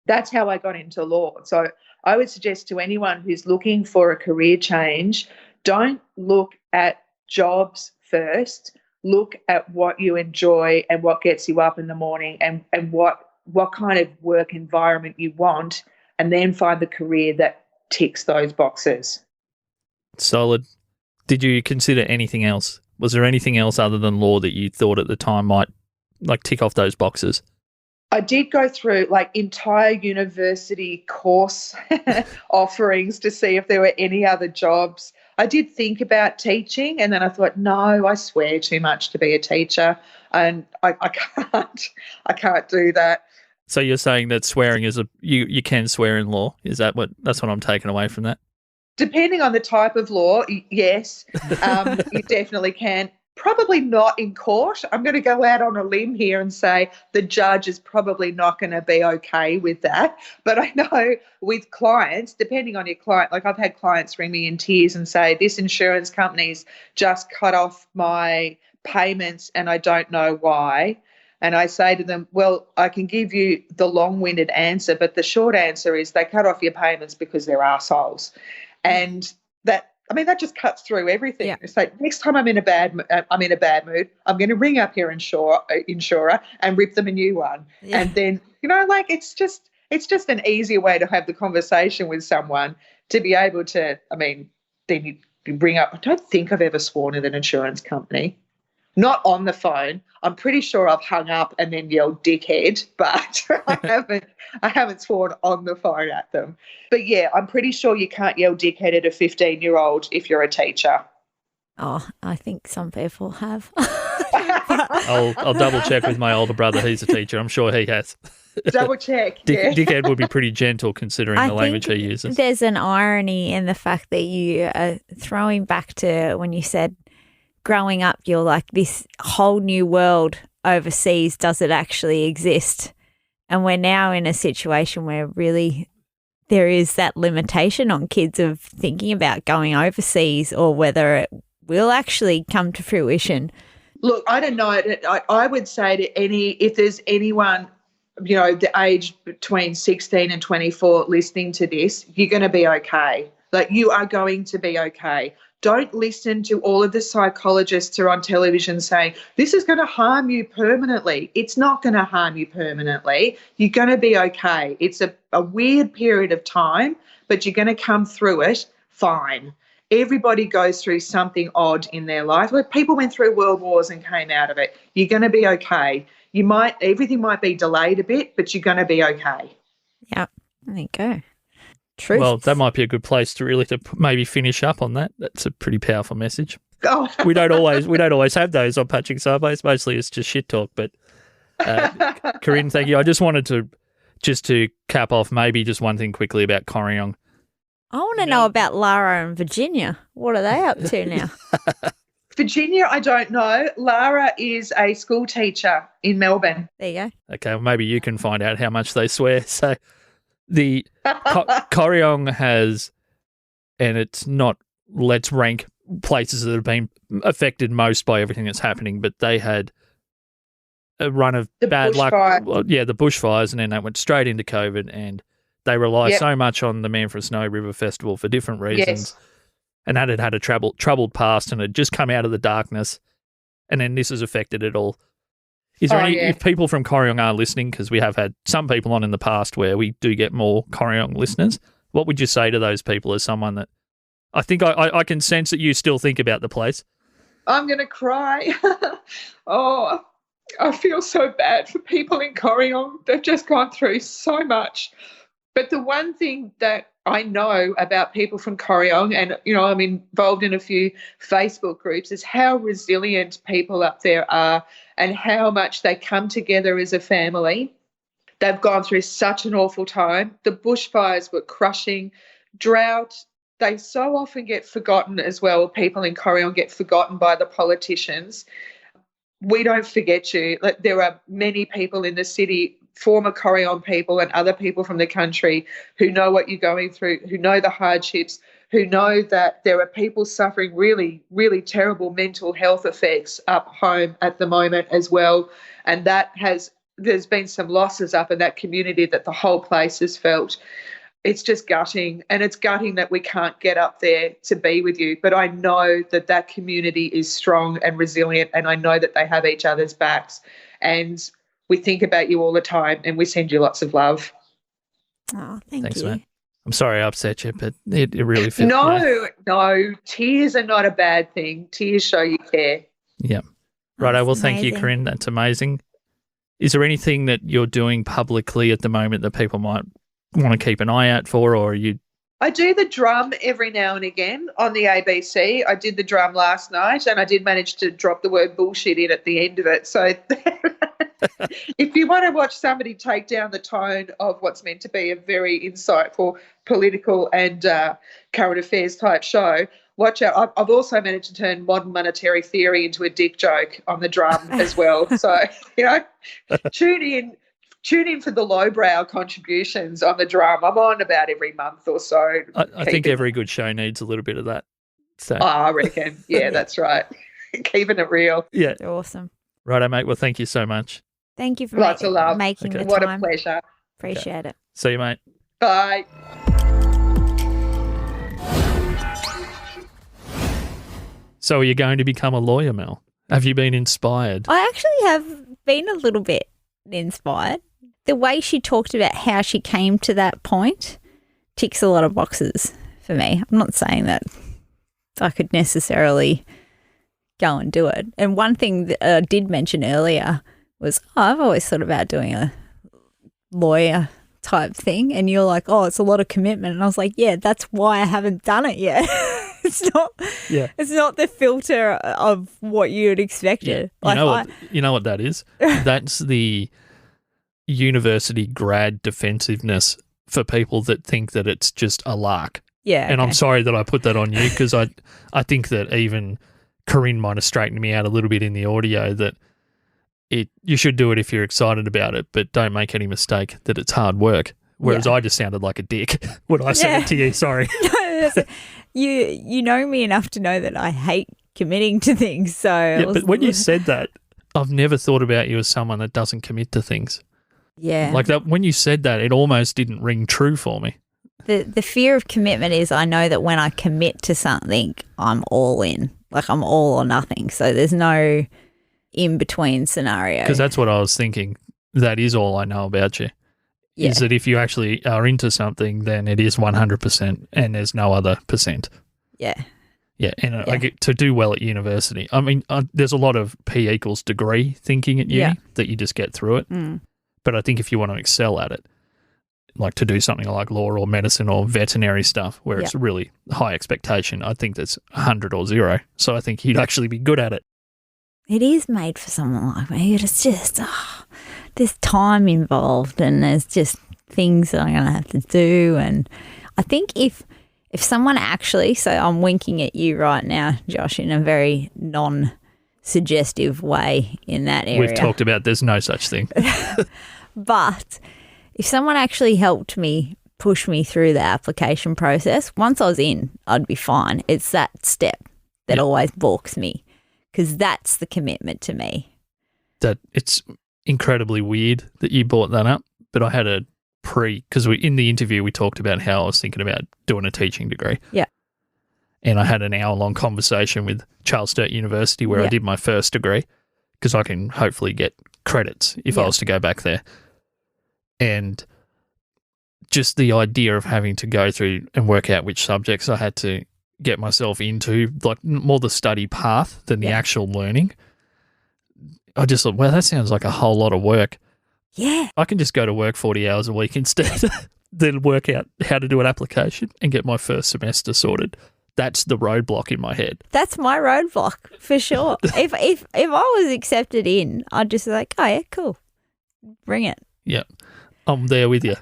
that's how I got into law. So I would suggest to anyone who's looking for a career change, don't look at jobs first. Look at what you enjoy and what gets you up in the morning and what kind of work environment you want, and then find the career that ticks those boxes. Solid. Did you consider anything else? Was there anything else other than law that you thought at the time might tick off those boxes? I did go through entire university course offerings to see if there were any other jobs. I did think about teaching, and then I thought, no, I swear too much to be a teacher, and I can't do that. So you're saying that swearing is you can swear in law? That's what I'm taking away from that? Depending on the type of law, yes, you definitely can. Probably not in court. I'm going to go out on a limb here and say the judge is probably not going to be okay with that. But I know with clients, depending on your client, I've had clients ring me in tears and say, this insurance company's just cut off my payments and I don't know why. And I say to them, well, I can give you the long-winded answer, but the short answer is they cut off your payments because they're arseholes. And that I mean, that just cuts through everything. Yeah. It's like next time I'm in a bad mood, I'm going to ring up your insurer and rip them a new one. Yeah. And then, like it's just an easier way to have the conversation with someone to be able to, I mean, then you bring up, I don't think I've ever sworn at an insurance company. Not on the phone. I'm pretty sure I've hung up and then yelled dickhead, but I haven't sworn on the phone at them. But yeah, I'm pretty sure you can't yell dickhead at a 15-year-old if you're a teacher. Oh, I think some people have. I'll double check with my older brother. He's a teacher. I'm sure he has. Double check. Yeah. Dickhead would be pretty gentle considering the language he uses. There's an irony in the fact that you are throwing back to when you said growing up, you're like, this whole new world overseas, does it actually exist? And we're now in a situation where really there is that limitation on kids of thinking about going overseas or whether it will actually come to fruition. Look, I don't know. I would say if there's anyone, the age between 16 and 24 listening to this, you're going to be okay. Like, you are going to be okay. Don't listen to all of the psychologists who are on television saying, this is going to harm you permanently. It's not going to harm you permanently. You're going to be okay. It's a weird period of time, but you're going to come through it fine. Everybody goes through something odd in their life. Like, people went through world wars and came out of it. You're going to be okay. Everything might be delayed a bit, but you're going to be okay. Yeah, there you go. Truth. Well, that might be a good place to maybe finish up on that. That's a pretty powerful message. Oh. We don't always have those on Punching Sideways. Mostly it's just shit talk. But Corinne, thank you. I just wanted to cap off maybe just one thing quickly about Corryong. I want to know about Lara and Virginia. What are they up to now? Virginia, I don't know. Lara is a school teacher in Melbourne. There you go. Okay, well, maybe you can find out how much they swear. So the Corryong has, and it's not, let's rank places that have been affected most by everything that's happening, but they had a run of bad luck. Well, yeah, the bushfires, and then they went straight into COVID, and they rely so much on the Man for Snow River Festival for different reasons. Yes. And that had a troubled past and had just come out of the darkness, and then this has affected it all. Is there if people from Corryong are listening, because we have had some people on in the past where we do get more Corryong listeners, what would you say to those people as someone that I think I can sense that you still think about the place? I'm going to cry. Oh, I feel so bad for people in Corryong. They've just gone through so much. But the one thing that I know about people from Corryong, and, I'm involved in a few Facebook groups, is how resilient people up there are and how much they come together as a family. They've gone through such an awful time. The bushfires were crushing. Drought, they so often get forgotten as well. People in Corryong get forgotten by the politicians. We don't forget you. There are many people in the city, former Corryong people and other people from the country, who know what you're going through, who know the hardships, who know that there are people suffering really, really terrible mental health effects up home at the moment as well. And there's been some losses up in that community that the whole place has felt. It's just gutting, and it's gutting that we can't get up there to be with you. But I know that community is strong and resilient, and I know that they have each other's backs. And we think about you all the time, and we send you lots of love. Oh, Thanks, you. man. I'm sorry I upset you, but it really feels... No, tears are not a bad thing. Tears show you care. Yeah. Righto, well, thank you, amazing. Corinne. That's amazing. Is there anything that you're doing publicly at the moment that people might want to keep an eye out for, or are you... I do the drum every now and again on the ABC. I did the drum last night, and I did manage to drop the word bullshit in at the end of it. So if you want to watch somebody take down the tone of what's meant to be a very insightful political and current affairs type show, watch out. I've also managed to turn modern monetary theory into a dick joke on the drum as well. So, tune in for the lowbrow contributions on the drum. I'm on about every month or so. I think every good show needs a little bit of that. So. I reckon. Yeah, that's right. Keeping it real. Yeah. Awesome. Righto, mate. Well, thank you so much. Thank you for Lots of love. making the What time. a pleasure. Appreciate it. See you, mate. Bye. So are you going to become a lawyer, Mel? Have you been inspired? I actually have been a little bit inspired. The way she talked about how she came to that point ticks a lot of boxes for me. I'm not saying that I could necessarily go and do it. And one thing that I did mention earlier was, I've always thought about doing a lawyer type thing. And you're like, it's a lot of commitment. And I was like, yeah, that's why I haven't done it yet. It's not the filter of what you'd expected. Yeah. You know what that is? That's the university grad defensiveness for people that think that it's just a lark. Yeah. And I'm sorry that I put that on you, because I think that even Corinne might have straightened me out a little bit in the audio, that you should do it if you're excited about it, but don't make any mistake that it's hard work. Whereas I just sounded like a dick when I said it to you. Sorry. You know me enough to know that I hate committing to things. So but when you said that, I've never thought about you as someone that doesn't commit to things. Yeah. Like that, when you said that, it almost didn't ring true for me. The fear of commitment is, I know that when I commit to something, I'm all in. Like, I'm all or nothing. So there's no in-between scenario. Because that's what I was thinking. That is all I know about you. Yeah. Is that if you actually are into something, then it is 100% and there's no other percent. Yeah. Yeah, and I get to do well at university. I mean, there's a lot of P equals degree thinking at uni that you just get through it. Mm. But I think if you want to excel at it, like to do something like law or medicine or veterinary stuff where it's really high expectation, I think that's 100 or 0. So I think you'd actually be good at it. It is made for someone like me, but it's just, there's time involved and there's just things that I'm going to have to do. And I think if someone actually, so I'm winking at you right now, Josh, in a very non-suggestive way in that area. We've talked about there's no such thing. But if someone actually helped me push me through the application process, once I was in, I'd be fine. It's that step that always balks me, because that's the commitment to me. That it's incredibly weird that you brought that up, but I had because in the interview we talked about how I was thinking about doing a teaching degree. Yeah. And I had an hour-long conversation with Charles Sturt University where I did my first degree, because I can hopefully get credits if I was to go back there. And just the idea of having to go through and work out which subjects I had to get myself into, like more the study path than the actual learning. I just thought, well, that sounds like a whole lot of work. Yeah. I can just go to work 40 hours a week instead, then work out how to do an application and get my first semester sorted. That's the roadblock in my head. That's my roadblock for sure. if I was accepted in, I'd just be like, oh yeah, cool. Bring it. Yeah. I'm there with you.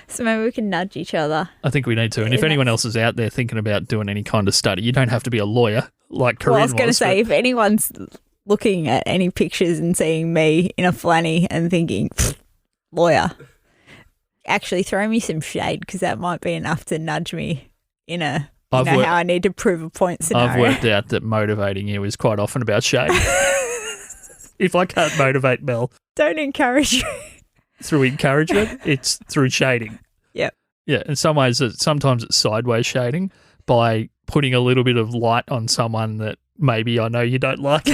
So maybe we can nudge each other. I think we need to. And if anyone else is out there thinking about doing any kind of study, you don't have to be a lawyer like Corinne was. I was going to say, if anyone's looking at any pictures and seeing me in a flanny and thinking, lawyer, actually throw me some shade, because that might be enough to nudge me in how I need to prove a point scenario. I've worked out that motivating you is quite often about shade. If I can't motivate Mel. Don't encourage you. Through encouragement, it's through shading. Yep. Yeah, in some ways, sometimes it's sideways shading by putting a little bit of light on someone that maybe I know you don't like.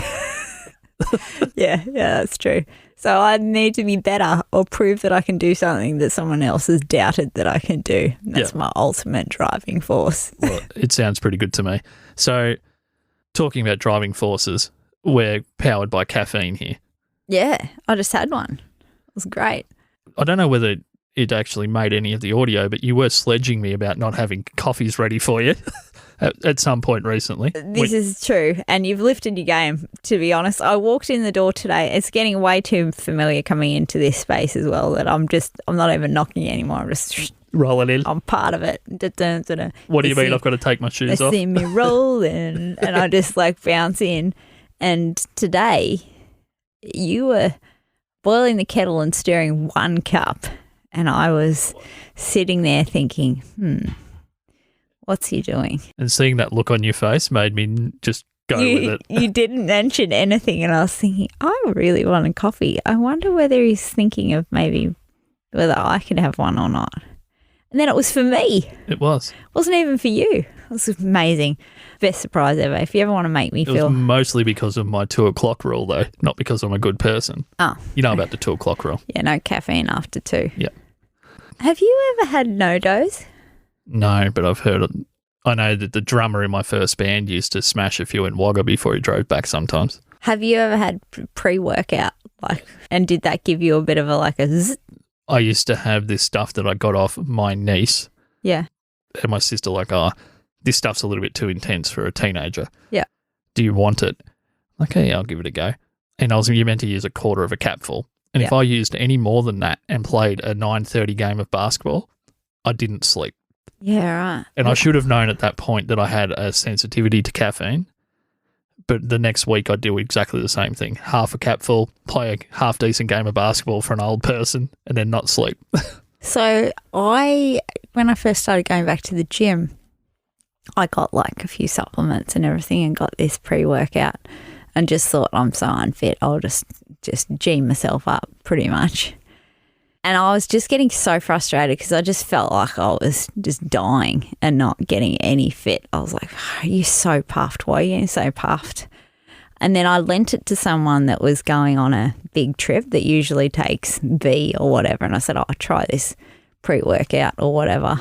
Yeah, that's true. So I need to be better or prove that I can do something that someone else has doubted that I can do. That's my ultimate driving force. Well, it sounds pretty good to me. So talking about driving forces, we're powered by caffeine here. Yeah, I just had one. It was great. I don't know whether it actually made any of the audio, but you were sledging me about not having coffees ready for you at some point recently. This is true, and you've lifted your game, to be honest. I walked in the door today. It's getting way too familiar coming into this space as well that I'm not even knocking anymore. I'm just rolling in. I'm part of it. What do you mean I've got to take my shoes off? They see me rolling, and I just bounce in. And today you were boiling the kettle and stirring one cup, and I was sitting there thinking, what's he doing? And seeing that look on your face made me just go with it. You didn't mention anything, and I was thinking, I really want a coffee. I wonder whether he's thinking of maybe whether I could have one or not. And then it was for me. It was. It wasn't even for you. It was amazing. Best surprise ever. If you ever want to make me It feel... was mostly because of my 2 o'clock rule, though, not because I'm a good person. Oh. You know about the 2 o'clock rule. Yeah, no caffeine after 2. Yeah. Have you ever had no-dose? No, but I've heard it. I know that the drummer in my first band used to smash a few in Wagga before he drove back sometimes. Have you ever had pre-workout? And did that give you a bit of a zzz? I used to have this stuff that I got off my niece. Yeah. And my sister this stuff's a little bit too intense for a teenager. Yeah. Do you want it? Okay, I'll give it a go. And you're meant to use a quarter of a capful. And if I used any more than that and played a 9:30 game of basketball, I didn't sleep. Yeah, right. And I should have known at that point that I had a sensitivity to caffeine. But the next week I'd do exactly the same thing. Half a capful, play a half-decent game of basketball for an old person, and then not sleep. So when I first started going back to the gym, I got a few supplements and everything and got this pre-workout and just thought, I'm so unfit, I'll just G myself up pretty much. And I was just getting so frustrated because I just felt like I was just dying and not getting any fit. I was like, are you so puffed? Why are you getting so puffed? And then I lent it to someone that was going on a big trip that usually takes V or whatever. And I said, try this pre-workout or whatever.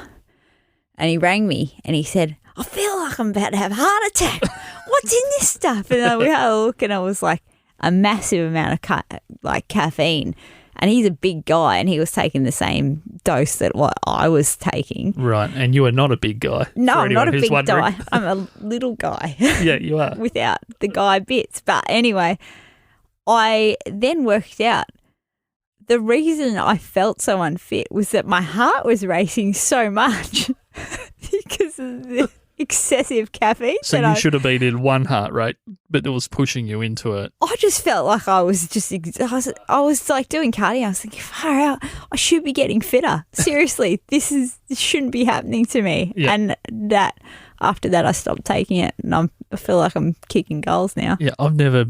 And he rang me and he said, I feel like I'm about to have a heart attack. What's in this stuff? And we had a look and it was like a massive amount of caffeine. And he's a big guy and he was taking the same dose that what I was taking. Right. And you are not a big guy. No, I'm not a big guy. I'm a little guy. Yeah, you are. Without the guy bits. But anyway, I then worked out the reason I felt so unfit was that my heart was racing so much because of the excessive caffeine. So you should have been in one heart rate, but it was pushing you into it. I just felt like I was just I was like doing cardio. I was thinking, far out, I should be getting fitter. Seriously, this shouldn't be happening to me. Yeah. And after that I stopped taking it and I feel like I'm kicking goals now. Yeah, I've never,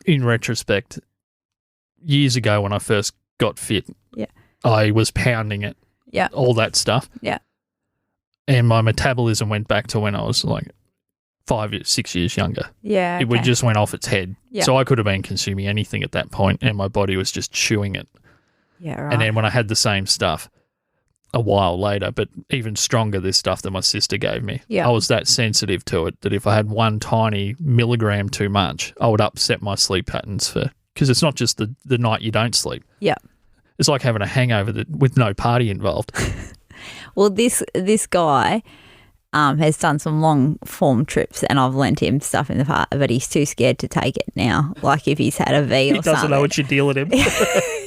in retrospect, years ago when I first got fit, I was pounding it. Yeah. All that stuff. Yeah. And my metabolism went back to when I was 6 years younger. Yeah. Okay. It just went off its head. Yeah. So I could have been consuming anything at that point and my body was just chewing it. Yeah, right. And then when I had the same stuff a while later, but even stronger, this stuff that my sister gave me, I was that sensitive to it that if I had one tiny milligram too much, I would upset my sleep patterns because it's not just the night you don't sleep. Yeah. It's like having a hangover with no party involved. Well, this guy has done some long form trips and I've lent him stuff in the past, but he's too scared to take it now. Like if he's had a V or something. He doesn't know what you're dealing him. He's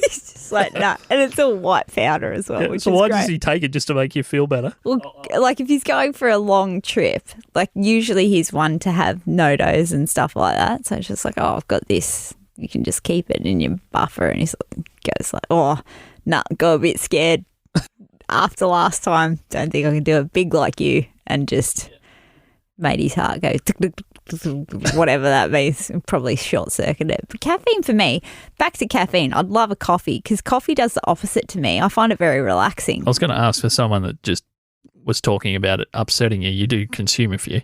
just like, no. And it's all white powder as well, which so is why great. does he take it just to make you feel better? Well, like if he's going for a long trip, usually he's one to have no-dose and stuff like that. So it's just like, I've got this. You can just keep it in your buffer. And he goes got a bit scared. After last time, don't think I can do it big like you, and just made his heart go whatever that means, probably short-circuited. But caffeine for me, back to caffeine, I'd love a coffee because coffee does the opposite to me. I find it very relaxing. I was going to ask for someone that just was talking about it upsetting you. You do consume a few.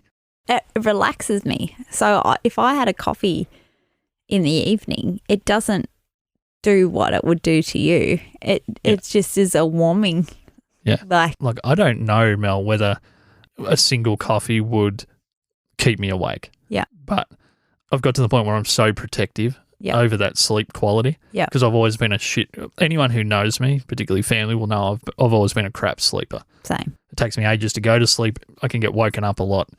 It relaxes me. So if I had a coffee in the evening, it doesn't do what it would do to you. It just is a warming. Yeah. Like I don't know, Mel, whether a single coffee would keep me awake. Yeah. But I've got to the point where I'm so protective over that sleep quality. Yeah. Because I've always been anyone who knows me, particularly family, will know I've always been a crap sleeper. Same. It takes me ages to go to sleep. I can get woken up a lot.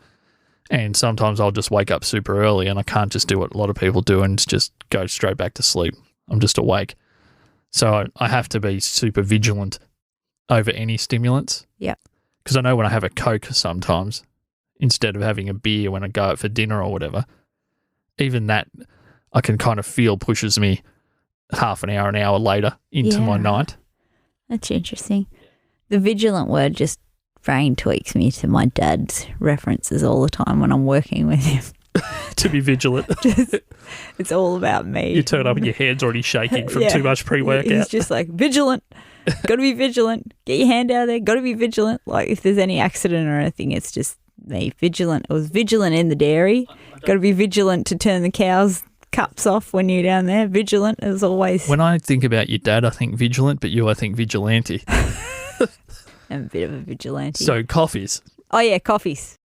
And sometimes I'll just wake up super early and I can't just do what a lot of people do and just go straight back to sleep. I'm just awake. So I have to be super vigilant over any stimulants. Yeah. Because I know when I have a Coke sometimes, instead of having a beer when I go out for dinner or whatever, even that I can kind of feel pushes me half an hour later into my night. That's interesting. The vigilant word just brain tweaks me to my dad's references all the time when I'm working with him. To be vigilant. It's all about me. You turn up and your hand's already shaking from too much pre-workout. He's just like, vigilant. Got to be vigilant. Get your hand out there. Got to be vigilant. Like if there's any accident or anything, it's just me. Vigilant. I was vigilant in the dairy. Got to be vigilant to turn the cows' cups off when you're down there. Vigilant as always. When I think about your dad, I think vigilant, but you, I think vigilante. I'm a bit of a vigilante. So coffees. Oh, yeah, coffees.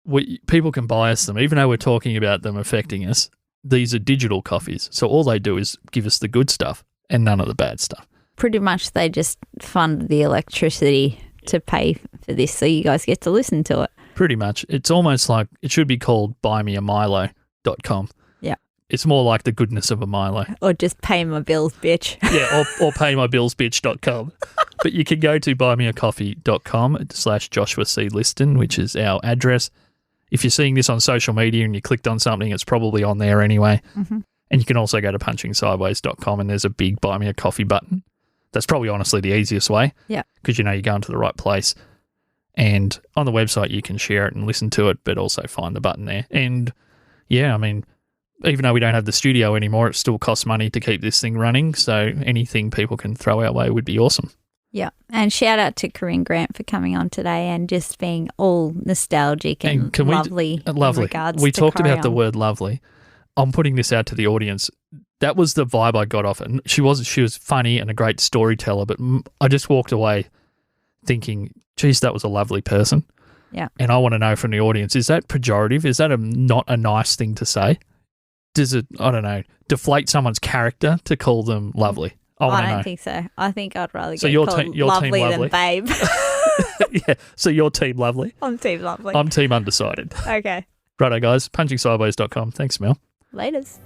People can bias them, even though we're talking about them affecting us. These are digital coffees. So all they do is give us the good stuff and none of the bad stuff. Pretty much they just fund the electricity to pay for this so you guys get to listen to it. Pretty much. It's almost like it should be called buymeamilo.com. Yeah. It's more like the goodness of a Milo. Or just pay my bills, bitch. Yeah, or paymybillsbitch.com. But you can go to buymeacoffee.com/Joshua C. Liston, which is our address. If you're seeing this on social media and you clicked on something, it's probably on there anyway. Mm-hmm. And you can also go to punchingsideways.com and there's a big Buy Me a Coffee button. That's probably honestly the easiest way. Yeah. Because you know you're going to the right place. And on the website you can share it and listen to it, but also find the button there. And yeah, I mean, even though we don't have the studio anymore, it still costs money to keep this thing running. So anything people can throw our way would be awesome. Yeah. And shout out to Corinne Grant for coming on today and just being all nostalgic and lovely. Lovely. In regards we to talked about the Corryong. word lovely. I'm putting this out to the audience. That was the vibe I got off it. She was funny and a great storyteller, but I just walked away thinking, geez, that was a lovely person. Yeah. And I want to know from the audience, is that pejorative? Is that not a nice thing to say? Does it, I don't know, deflate someone's character to call them lovely? I don't think so. I think I'd rather get your called your lovely team than babe. Yeah, so you're team lovely. I'm team lovely. I'm team undecided. Okay. Righto, guys. Punchingsideways.com. Thanks, Mel. Laters.